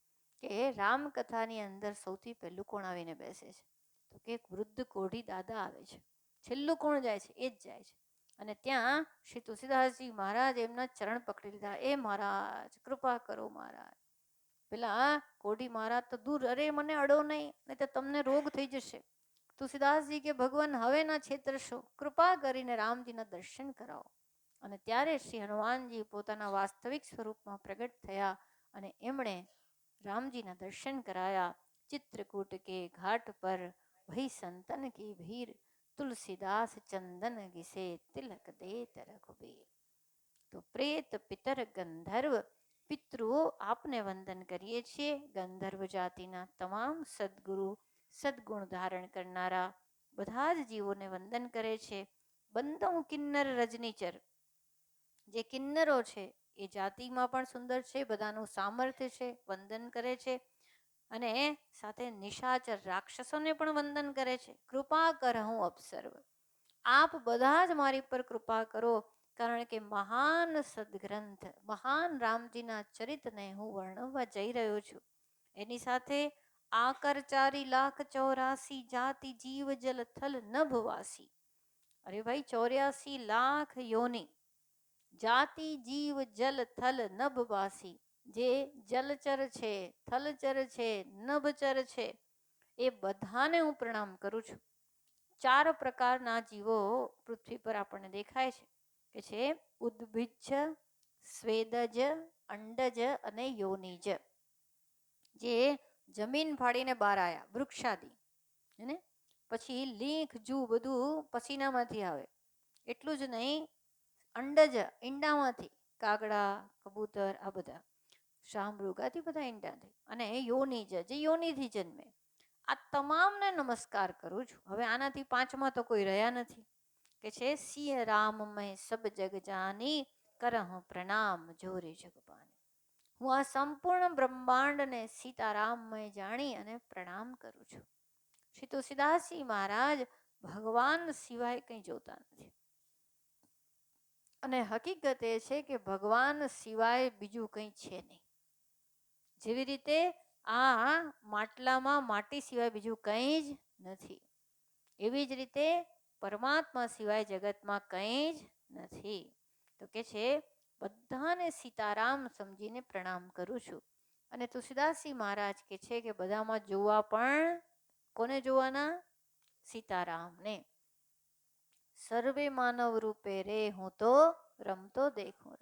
કે રામકથાની અંદર સૌથી પહેલું કોણ આવીને બેસે છે? તો કે એક વૃદ્ધ કોઢી દાદા આવે છે. છેલ્લું કોણ જાય છે? એ જ જાય છે. અને ત્યાં શ્રી તુલસીદાસજી મહારાજ એમના ચરણ પકડી લીધા. એ મહારાજ કૃપા કરો મહારાજ. પેલા કોઢી મહારાજ તો દૂર, અરે મને અડો નહીં, નહીં તો તમને રોગ થઈ જશે. તુલસીદાસજી કે ભગવાન હવે ના છેતરશો, કૃપા કરીને રામજીના દર્શન કરાવો. અને ત્યારે શ્રી હનુમાનજી પોતાના વાસ્તવિક સ્વરૂપમાં પ્રગટ થયા અને એમણે રામજીના દર્શન કરાયા. ચિત્રકૂટ કે ઘાટ પર ભઈ સંતન કી ભીર, તુલસીદાસ ચંદન ઘિસે તિલક દેત રઘુબીર. તો પ્રેત પિતર ગંધર્વ પિતૃઓ આપને વંદન કરીએ છીએ. ગંધર્વ જાતિના તમામ સદગુરુ, સદગુણ ધારણ કરનારા બધા જ જીવોને વંદન કરે છે. બંદો કિન્નર રજનીચર, જે કિન્નરો છે એ જાતિમાં પણ સુંદર છે, બધાનું સામર્થ્ય છે, વંદન કરે છે. અને સાથે નિશાચર રાક્ષસોને પણ વંદન કરે છે. કૃપા કરહું અપસર્વ, આપ બધા જ મારી પર કૃપા કરો, કારણ કે મહાન સદગ્રંથ, મહાન રામજીના ચરિતને હું વર્ણવવા જઈ રહ્યો છું. એની સાથે આકર 4,84,00,000 જાતિ જીવ જલ થલ નભવાસી. અરે ભાઈ 84,00,000 યોની, જાતિ જીવ જલ થલ નભવાસી, જે જલચર છે, થલચર છે, નભચર છે, એ બધાને હું પ્રણામ કરું છું. 4 પ્રકારના જીવો પૃથ્વી પર આપણને દેખાય છે, કે છે ઉદ્ભિજ, સ્વેદજ, અંડજ અને યોનિજ. જે જમીન ફાડીને બહાર આવ્યા, વૃક્ષાદી, હેને? પછી લીંખ જુ બધું પસીનામાંથી આવે. એટલું જ નહીં, અંડજ ઈંડામાંથી, કાગડા, કબૂતર, આ બધા શાહમૃગાથી બધા ઈંડાથી, અને યોનિજ જે યોનિથી જન્મે, આ તમામને નમસ્કાર કરું છું. હવે આનાથી પાંચમાં તો કોઈ રહ્યા નથી, કે છે સિંહ રામમય સબ જગ જાની, કરહ પ્રણામ જોરે જગપાની. હું આ સંપૂર્ણ બ્રહ્માંડને સીતારામમય જાણી અને પ્રણામ કરું છું. શ્રી તુલસીદાસજી મહારાજ ભગવાન સિવાય કંઈ જોતા નથી. અને હકીકત એ છે કે ભગવાન સિવાય બીજું કંઈ છે નહીં. જેવી રીતે આ માટલામાં માટી સિવાય બીજું કંઈ જ નથી, એવી જ રીતે પરમાત્મા સિવાય જગતમાં કંઈ જ નથી. તો કે છે બધાને સીતારામ સમજીને પ્રણામ કરું છું. અને તુલસીદાસજી મહારાજ કે છે કે બધામાં જોવા પણ કોને જોવાના? સીતારામને. સર્વે માનવ રૂપે રે હું તો રમતો દેખું.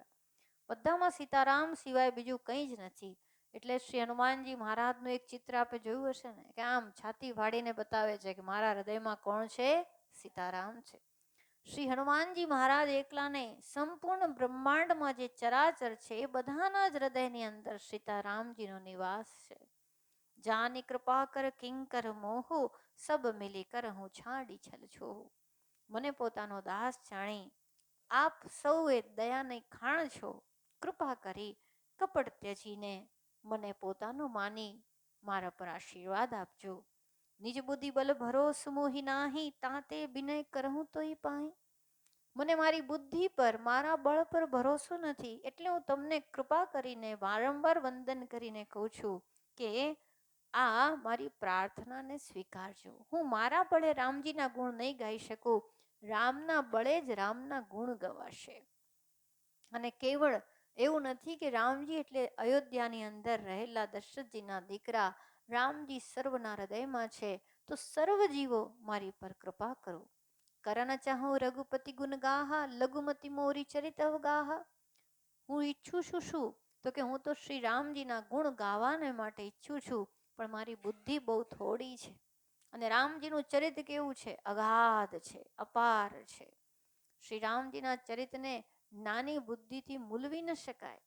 બધામાં સીતારામ સિવાય બીજું કંઈ જ નથી. એટલે શ્રી હનુમાનજી મહારાજનું એક ચિત્ર આપણે જોયું હશે ને, કે આમ છાતી ફાડીને બતાવે છે કે મારા હૃદયમાં કોણ છે? સીતારામ છે. શ્રી હનુમાનજી મહારાજ એકલા નહીં, સંપૂર્ણ બ્રહ્માંડમાં જે ચરાચર છે એ બધાના જ હૃદયની અંદર સીતારામજીનો નિવાસ છે. જાની કૃપા કર કિંકર મોહુ, સબ મિલી કર હું છાડી છલ છો. મને પોતાનો દાસ જાણી આપ સૌએ દયાની ખાણ છો. કૃપા કરી કપટ ત્યજીને મને પોતાનો માની મારા પર આશીર્વાદ આપજો. નિજ બુદ્ધિ બલ ભરોસ મોહી નાહી, તાતે વિનય કરહું તોય પાઈ. મને મારી બુદ્ધિ પર, મારા બળ પર ભરોસો નથી, એટલે હું તમને કૃપા કરીને વારંવાર વંદન કરીને કહું છું કે આ મારી પ્રાર્થનાને સ્વીકારજો. હું મારા બળે રામજીના ગુણ નહીં ગાઈ શકું, રામના બળે જ રામના ગુણ ગવાશે. અને કેવળ એવું નથી કે રામજી એટલે અયોધ્યાની અંદર રહેલા દશરથજીના દીકરા, રામજી સર્વના હૃદયમાં છે. તો સર્વ જીવો મારી પર કૃપા કરો. કરન ચાહું રઘુપતિ ગુણ ગાહા, લઘુમતી મોરી ચરિત અવગાહા. હું ઈચ્છું છું શું? તો કે હું તો શ્રી રામજીના ગુણ ગાવાને માટે ઈચ્છું છું, પણ મારી બુદ્ધિ બહુ થોડી છે. અને રામજીનું ચરિત કેવું છે? અગાધ છે, અપાર છે. શ્રી રામજીના ચરિતને નાની બુદ્ધિથી મૂલવી ન શકાય.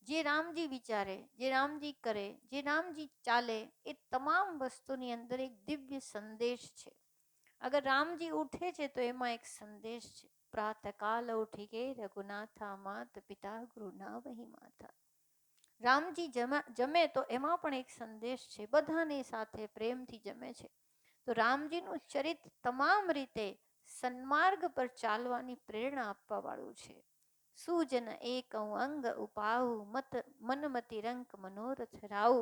જે રામજી વિચારે, જે રામજી કરે, જે રામજી ચાલે, એ તમામ વસ્તુની અંદર એક દિવ્ય સંદેશ છે. અગર રામજી ઉઠે છે તો એમાં એક સંદેશ છે. પ્રાતકાલ ઉઠી કે રઘુનાથા, માત પિતા ગુરુ ના વહી માથા. રામજી જમે તો એમાં પણ એક સંદેશ છે. બધાની સાથે પ્રેમથી જમે છે. તો રામજીનું ચરિત તમામ રીતે સન્માર્ગ પર ચાલવાની પ્રેરણા આપવા વાળું છે. સુજન એક અંગ ઉપાઉ, મનમતી રંક મનોરથ રાઉ.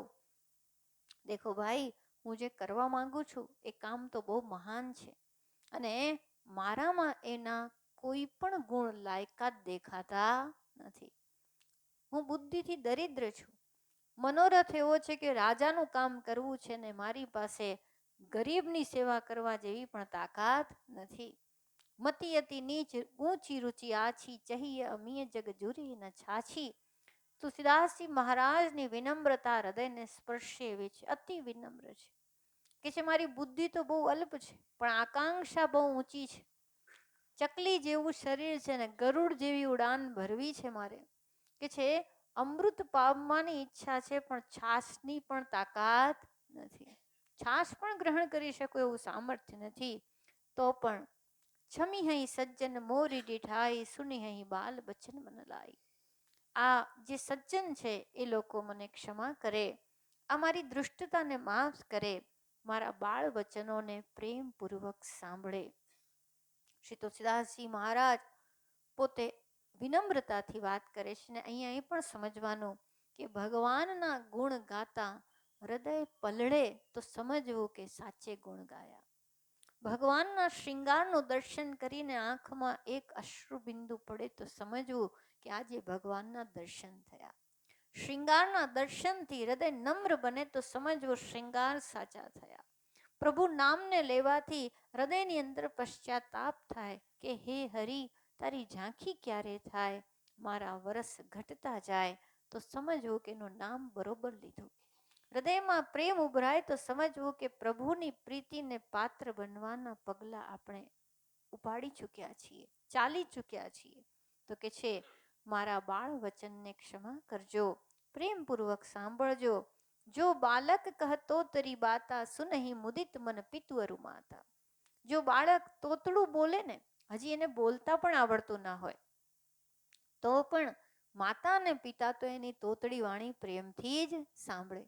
દેખો ભાઈ, હું જે કરવા માંગુ છું એ કામ તો બહુ મહાન છે, અને મારામાં એના કોઈ પણ ગુણ લાયકાત દેખાતા નથી. હું બુદ્ધિથી દરિદ્ર છું. મનોરથ એવો છે કે રાજાનું કામ કરવું છે, ને મારી પાસે ગરીબની સેવા કરવા જેવી પણ તાકાત નથી. મતિ અતિ નીચ ઊંચી રુચિ આછી, ચહીએ અમીય જગ જુરી ન છાછી. તુલસીદાસજી મહારાજની વિનમ્રતા હૃદયને સ્પર્શે એવી છે, અતિ વિનમ્ર છે. કે છે મારી બુદ્ધિ તો બહુ અલ્પ છે, પણ આકાંક્ષા બહુ ઊંચી છે. ચકલી જેવું શરીર છે ને ગરુડ જેવી ઉડાન ભરવી છે મારે. કે છે અમૃત પામવાની ઈચ્છા છે, પણ છાસની પણ તાકાત નથી. છાસ પણ ગ્રહણ કરી શકો એવું સામર્થ્ય નથી. તો પણ છમી હઈ સજ્જન મોરી દીઠાઈ, સુની હઈ બાલ બચન મન લાઈ. આ જે સજ્જન છે એ લોકો મને ક્ષમા કરે, આ મારી દૃષ્ટતાને માફ કરે, મારા બાળ વચનોને પ્રેમપૂર્વક સાંભળે. શ્રી તુલસીદાસજી મહારાજ પોતે વિનમ્રતાથી વાત કરે છે. ને અહીંયા એ પણ સમજવાનું કે ભગવાનના ગુણ ગાતા હૃદય પલળે તો સમજવું કે સાચે ગુણ ગાયા. ભગવાનના શૃંગારનું દર્શન કરીને આંખમાં એક અશ્રુબિંદુ પડે તો સમજવું કે આજે ભગવાનના દર્શન થયા. શૃંગારના દર્શનથી હૃદય નમ્ર બને તો સમજવું શૃંગાર સાચા થયા. પ્રભુ નામને લેવાથી હૃદયની અંદર પશ્ચાતાપ થાય કે હે હરિ, તારી ઝાંખી ક્યારે થાય. મારા વરસ ઘટતા જાય તો સમજવું કે એનું નામ બરોબર લીધું. હૃદયમાં પ્રેમ ઉભરાય તો સમજવું કે પ્રભુની પ્રીતિને પાત્ર બનવાના પગલાં આપણે ઉપાડી ચૂક્યા છીએ, ચાલી ચૂક્યા છીએ. તો કે છે, મારા બાળ વચનને ક્ષમા કરજો, પ્રેમપૂર્વક સાંભળજો. જો બાલક કહતો તરી બાતા સુનહી મુદિત મન પિતવરુ માતા. જો બાળક તોતડું બોલે ને, હજી એને બોલતા પણ આવડતું ના હોય, તો પણ માતા અને પિતા તો એની તોતડી વાણી પ્રેમથી જ સાંભળે.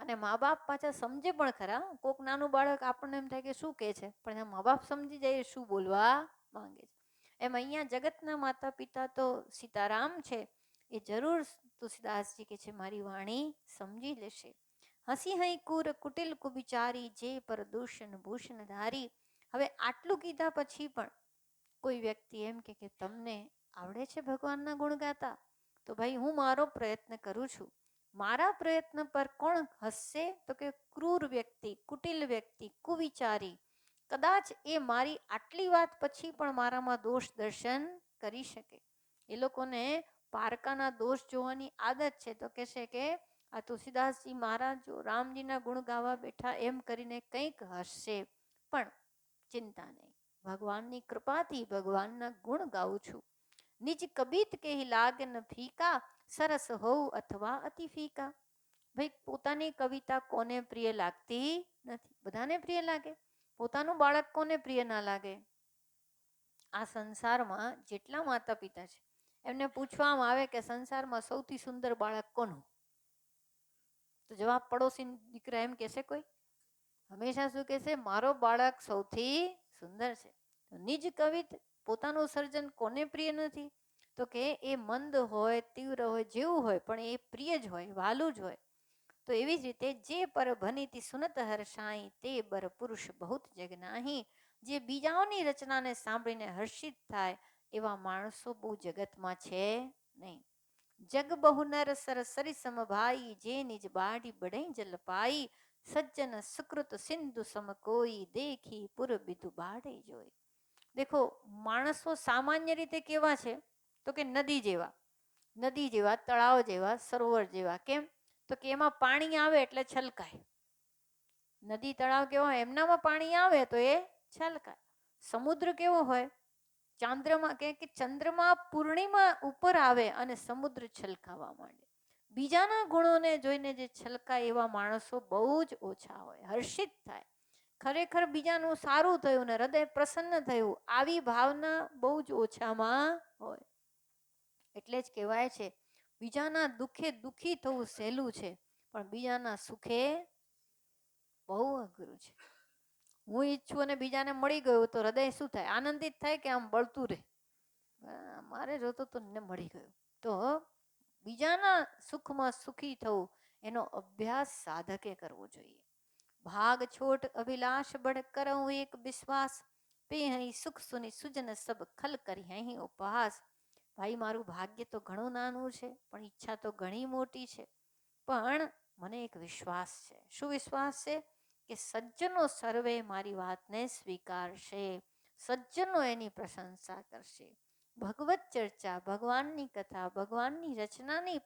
અને મા બાપ પાછા સમજે પણ ખરા. કોક નાનું બાળક આપણને એમ થાય કે શું કહે છે, પણ મા બાપ સમજી જાય શું બોલવા માંગે છે. એમ અહીંયા જગતના માતા પિતા તો સીતારામ છે, એ જરૂર તુલસીદાસજી કે છે મારી વાણી સમજી લેશે. હસી હઈ કુર કુટિલ કુબિચારી, જે પર દૂષણ ભૂષણ ધારી. હવે આટલું કીધા પછી પણ કોઈ વ્યક્તિ એમ કે તમને આવડે છે ભગવાનના ગુણ ગાતા? તો ભાઈ હું મારો પ્રયત્ન કરું છું. મારા પ્રયત્ન પર કોણ હસશે? તો કે ક્રૂર વ્યક્તિ, કુટિલ વ્યક્તિ, કુવિચારી. કદાચ એ મારી આટલી વાત પછી પણ મારામાં દોષ દર્શન કરી શકે. એ લોકોને પારકાના દોષ જોવાની આદત છે. તો કહેશે કે આ તુલસીદાસજી મહારાજ જો રામજીના ગુણ ગાવા બેઠા એમ કરીને કંઈક હસશે, પણ ચિંતા નહીં, ભગવાનની કૃપાથી ભગવાનના ગુણ ગાઉં છું. નિજ કબીત કે લાગે ન ફીકા, સરસ હોવ અથવા અતિ ફીકા. ભાઈ પોતાની કવિતા કોને પ્રિય લાગતી નથી? બધાને પ્રિય લાગે. પોતાનું બાળક કોને પ્રિય ના લાગે? આ સંસારમાં જેટલા માતા પિતા છે એમને પૂછવામાં આવે કે સંસારમાં સૌથી સુંદર બાળક કોનું? તો જવાબ પડોશી દીકરા એમ કહેશે કોઈ? હંમેશા શું કહેશે? મારો બાળક સૌથી સુંદર છે. નિજ કવિત, પોતાનું સર્જન કોને પ્રિય નથી? તો કે એ મંદ હોય, તીવ્ર હોય, જેવું હોય, પણ એ પ્રિય જ હોય, વાલું જ હોય. તો એવી જ રીતે જે પર ભનીતી સુનત હર્ષાઈ, તે બર પુરુષ બહુત જગ નાહી. જે બીજાઓની રચનાને સાંભળીને હર્ષિત થાય એવા માણસો બહુ જગતમાં છે નહીં. જગ બહુ નર સર સરી સમભાઈ, જે નિજ બાડી બડે જલ પાઈ. સજ્જન સુકૃત સિંધુ સમ કોઈ, દેખી પુર બિદુ બાડે જોઈ. દેખો માણસો સામાન્ય રીતે કેવા છે? તો કે નદી જેવા, નદી જેવા, તળાવ જેવા, સરોવર જેવા. કેમ? તો કે એમાં પાણી આવે એટલે છલકાય. નદી તળાવ કેવો હોય? એમનામાં પાણી આવે તો એ છલકાય. સમુદ્ર કેવો હોય? ચાંદ્રમાં કે ચંદ્રમાં પૂર્ણિમા ઉપર આવે અને સમુદ્ર છલકાવા માંડે. બીજાના ગુણોને જોઈને જે છલકાય એવા માણસો બહુ જ ઓછા હોય, હર્ષિત થાય. ખરેખર બીજાનું સારું થયું ને હૃદય પ્રસન્ન થયું, આવી ભાવના બહુ જ ઓછામાં હોય. એટલે જ કહેવાય છે બીજાના દુઃખે દુઃખી થવું સહેલું છે, પણ બીજાના સુખે બહુ અઘરું છે. હું ઈચ્છું અને બીજાને મળી ગયું તો હૃદય શું થાય? આનંદિત થાય કે આમ બળતું રહે? મારે જોતો તો ને મળી ગયું. તો બીજાના સુખમાં સુખી થવું એનો અભ્યાસ સાધકે કરવો જોઈએ. ભાગ છોટ અભિલાષ બઢ કરઉં એક વિશ્વાસ, પે અહીં સુખ સુની સુજન સબ ખલ કરી અહીં ઉપહાસ. ભાઈ મારું ભાગ્ય તો ઘણું નાનું છે, પણ ઈચ્છા તો ઘણી મોટી છે. પણ મને એક વિશ્વાસ છે. શું વિશ્વાસ છે? કે સજ્જનો સર્વે મારી વાતને સ્વીકારશે, સજ્જનો એની પ્રશંસા કરશે. ભગવત ચર્ચા, ભગવાનની કથા, ભગવાનની રચનાની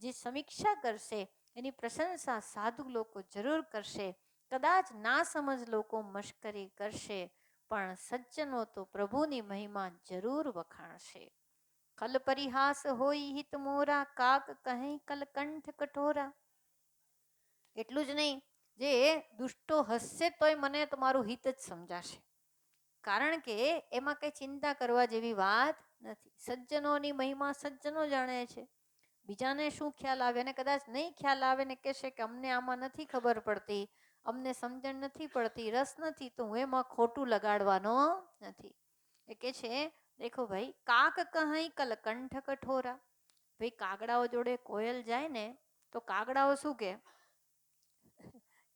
જે સમીક્ષા કરશે એની પ્રશંસા સાધુ લોકો જરૂર કરશે. કદાચ ના સમજ લોકો મશ્કરી કરશે, પણ સજ્જનો તો પ્રભુની મહિમા જરૂર વખાણશે. કલ પરિહાસ હોય હિત મોરા, કાક કહે કલકંઠ કઠોરા. એટલું જ નહીં, જે દુષ્ટો હસશે તોય મને તમારું હિત જ સમજાશે, કારણ કે એમાં કઈ ચિંતા કરવા જેવી વાત નથી. સજ્જનોની મહિમા સજ્જનો જાણે છે. બીજાને શું ખ્યાલ આવે? અને કદાચ નહીં ખ્યાલ આવે ને કહેશે કે અમને આમાં નથી ખબર પડતી, અમને સમજણ નથી પડતી, રસ નથી, તો હું એમાં ખોટું લગાડવાનો નથી. એ કે છે દેખો ભાઈ, કાક કહી કલકંઠ કઠોરા. ભાઈ કાગડાઓ જોડે કોયલ જાય ને તો કાગડાઓ શું કે?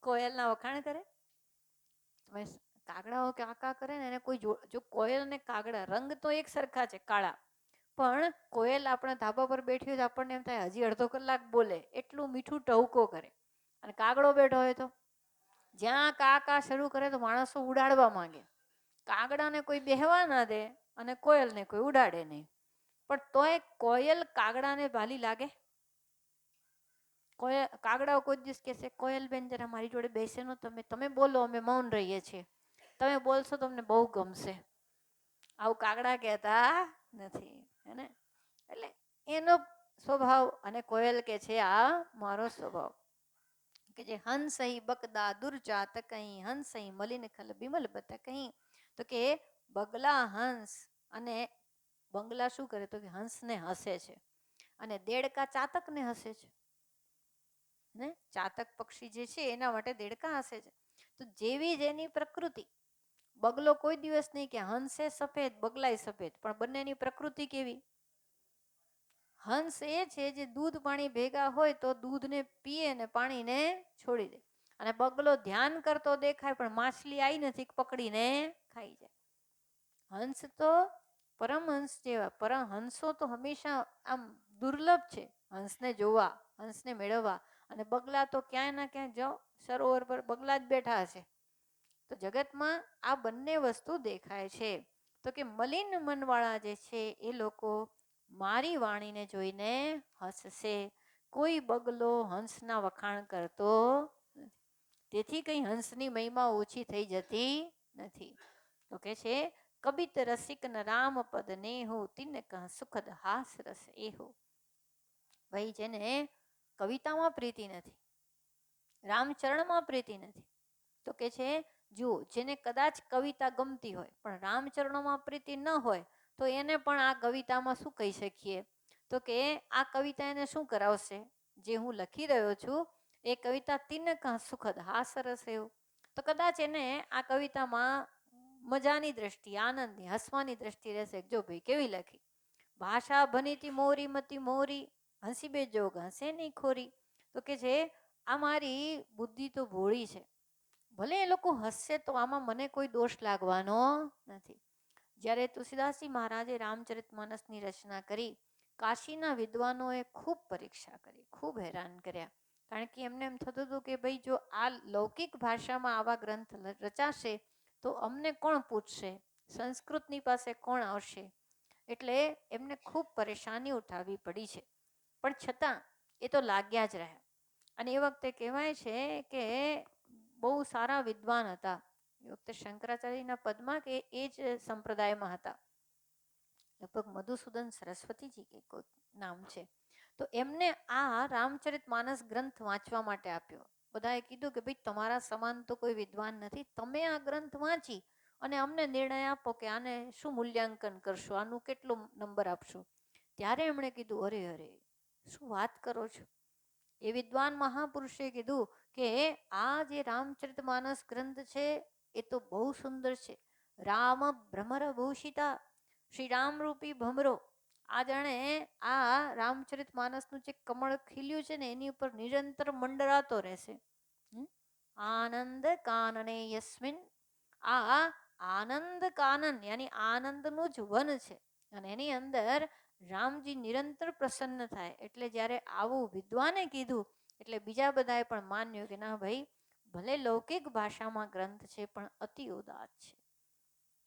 કોયલના વખાણ કરે. કાગડાઓ કાકા કરે ને એને કોઈ જો કોયલ ને કાગડા રંગ તો એક સરખા છે, કાળા, પણ કોયલ આપણા ધાબા પર બેઠી હોય તો આપણને એમ થાય હજી અડધો કલાક બોલે, એટલું મીઠું ટહુકો કરે. અને કાગડો બેઠો હોય તો જ્યાં કાકા શરૂ કરે તો માણસો ઉડાડવા માંગે. કાગડાને કોઈ બેહવા ના દે અને કોયલને કોઈ ઉડાડે નહીં. પણ તોય કોયલ કાગડાને ભાલી લાગે? કાગડાઓ કોઈ દિવસ કહેશે કોયલબેન જરા મારી જોડે બેસે નો, તમે બોલો, અમે મૌન રહીએ છીએ, તમે બોલશો તમને બહુ ગમશે. આવું કાગડા કહેતા નથી, હે ને? એટલે એનો સ્વભાવ, અને કોયલ કે છે આ મારો સ્વભાવ, કે જે હંસ હી બકદા દુર્જાત કहीं, હંસ હી મલિન ખલ બિમલ બત કहीं. તો કે બગલા, હંસ અને બંગલા શું કરે, તો કે હંસને હસે છે, અને દેડકા ચાતકને હસે છે, ને ચાતક પક્ષી જે છે એના માટે દેડકા હસે છે. તો જેવી જ એની પ્રકૃતિ, બગલો કોઈ દિવસ નહીં કે હંસે સફેદ બગલાય સફેદ, પણ બંનેની પ્રકૃતિ કેવી? હંસ એ છે જે દૂધ પાણી ભેગા હોય તો દૂધને પીએ ને પાણીને છોડી દે, અને બગલો ધ્યાન કરતો દેખાય પણ માછલી આવી નથી પકડીને ખાઈ જાય. હંસ તો પરમહંસ જેવા, પરમહંસો તો હંમેશા આમ દુર્લભ છે હંસને જોવા, હંસને મેળવવા. અને બગલા તો ક્યાંય ના ક્યાંય જાઓ સરોવર પર બગલા જ બેઠા હશે. તો જગતમાં આ બંને વસ્તુ દેખાય છે. તો કે મલિન મનવાળા જે છે એ લોકો મારી વાણીને જોઈને હસશે. કોઈ બગલો હંસના વખાણ કરતો નથી, તેથી કંઈ હંસની મહિમા ઓછી થઈ જતી નથી. તો કે છે કબિત રસિક ન રામ પદ નેહો, તિન કહ સુખદ હાસ રસ એહો. ભાઈ જેને કવિતામાં પ્રીતિ નથી, રામચરણમાં પ્રીતિ નથી, તો કે છે જુઓ, જેને કદાચ કવિતા ગમતી હોય પણ રામચરણોમાં પ્રીતિ ન હોય, તો એને પણ આ કવિતામાં શું કહી શકીએ, તો કે આ કવિતા એને શું કરાવશે, જે હું લખી રહ્યો છું એ કવિતા તિનક સુખદ હાસરસ એવું. તો કદાચ એને આ કવિતામાં મજાની દ્રષ્ટિ, આનંદની, હસવાની દ્રષ્ટિ રહેશે. જો ભાઈ કેવી લખી, ભાષા ભનીતી મોરી મતી મોરી, હસી બે જોગ હસે નહીં ખોરી. તો કે છે આ મારી બુદ્ધિ તો ભોળી છે, ભલે એ લોકો હસશે તો આમાં મને કોઈ દોષ લાગવાનો નથી. જ્યારે તુલસીદાસજી મહારાજે રામચરિત માનસની રચના કરી, કાશીના વિદ્વાનોએ ખૂબ પરીક્ષા કરી, ખૂબ હેરાન કર્યા, કારણ કે એમને એમ થતું હતું કે ભાઈ જો આ લૌકિક ભાષામાં આવા ગ્રંથ રચાશે તો અમને કોણ પૂછશે, સંસ્કૃતની પાસે કોણ આવશે, એટલે એમને ખૂબ પરેશાની ઉઠાવવી પડી છે. પણ છતાં એ તો લાગ્યા જ રહ્યા. અને એ વખતે કહેવાય છે કે બહુ સારા વિદ્વાન હતા એ વખતે, શંકરાચાર્યના પદમાં કે એ જ સંપ્રદાયમાં હતા, લગભગ મધુસૂદન સરસ્વતીજી કે કોઈ નામ છે. તો એમને આ રામચરિત માનસ ગ્રંથ વાંચવા માટે આપ્યો. બધાએ કીધું કે ભાઈ તમારા સમાન તો કોઈ વિદ્વાન નથી, તમે આ ગ્રંથ વાંચી અને અમને નિર્ણય આપો કે આને શું મૂલ્યાંકન કરશો, આનું કેટલો નંબર આપશો. ત્યારે એમણે કીધું અરે અરે શું વાત કરો છો. એ વિદ્વાન મહાપુરુષે કીધું કે આ જે રામચરિત માનસ ગ્રંથ છે એ તો બહુ સુંદર છે. રામ ભ્રમર ભૂષિતા, શ્રી રામરૂપી ભમરો. આ જાણે આ રામચરિત માનસનું જે કમળ ખીલ્યું છે ને એની ઉપર નિરંતર મંડરાતો રહેશે. આનંદ કાનને યસ્મિન, આ આનંદ કાનન યાની આનંદનું જ વન છે, અને એની અંદર રામજી નિરંતર પ્રસન્ન થાય. એટલે જ્યારે આવું વિદ્વાને કીધું એટલે બીજા બધાએ પણ માન્યું કે ના ભાઈ, ભલે લૌકિક ભાષામાં ગ્રંથ છે પણ અતિ ઉદાત છે.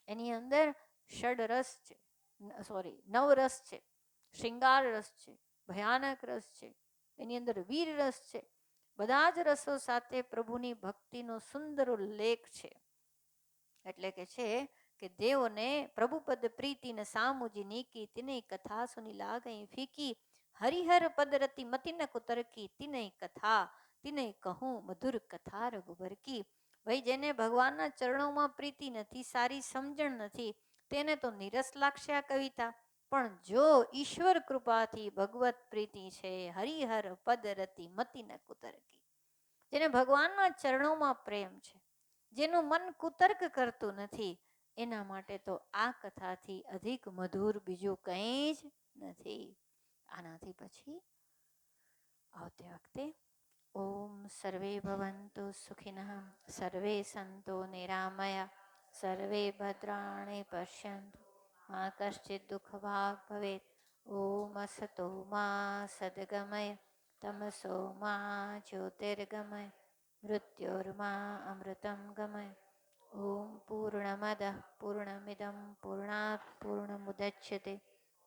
એની અંદર ષડ રસ છે, સોરી નવ રસ છે, શૃંગાર રસ છે, ભયાનક રસ છે, એની અંદર વીર રસ છે. બધા જ રસો સાથે પ્રભુની ભક્તિનો સુંદર ઉલ્લેખ છે. એટલે કે છે કે દેવોને પ્રભુપદ પ્રીતિને સામુજી નીકી, તિને કથા સુની લાગઈ ફીકી, હરિહર પદરતી મતિ ન કુતરકી, તિને કથા તિને કહું મધુર કથા રઘુબર કી. ભાઈ જેને ભગવાનના ચરણોમાં પ્રીતિ નથી, સારી સમજણ નથી, તેને તો નિરસ લાગશે આ કવિતા. પણ જો ઈશ્વર કૃપાથી ભગવત પ્રીતિ છે, હરિહર પદરતી મતિ ન કુતરકી, જેને ભગવાનના ચરણોમાં પ્રેમ છે, જેનું મન કુતર્ક કરતું નથી, એના માટે તો આ કથાથી અધિક મધુર બીજું કંઈ જ નથી. આનાથી પછી આવતી વખતે ઓમ સર્વે ભવંતુ સુખિનઃ, સર્વે સંતો નિરામયા, સર્વે ભદ્રાણિ પશ્યંતુ મા કશ્ચિત દુઃખ ભાગ ભવેત. ઓમ અસતો મા સદગમય, તમસો મા જ્યોતિર્ગમય, મૃત્યોર્મા અમૃતમ ગમય. ઓમ પૂર્ણમદ પૂર્ણમિદમ પૂર્ણાત પૂર્ણમુદચ્યતે,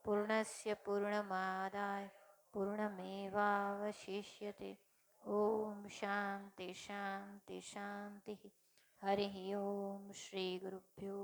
પૂર્ણસ્ય પૂર્ણમાદાય પૂર્ણમેવાવશિષ્યતે. ઓમ શાંતિ શાંતિ શાંતિ. હરિ ઓમ શ્રી ગુરુભ્યો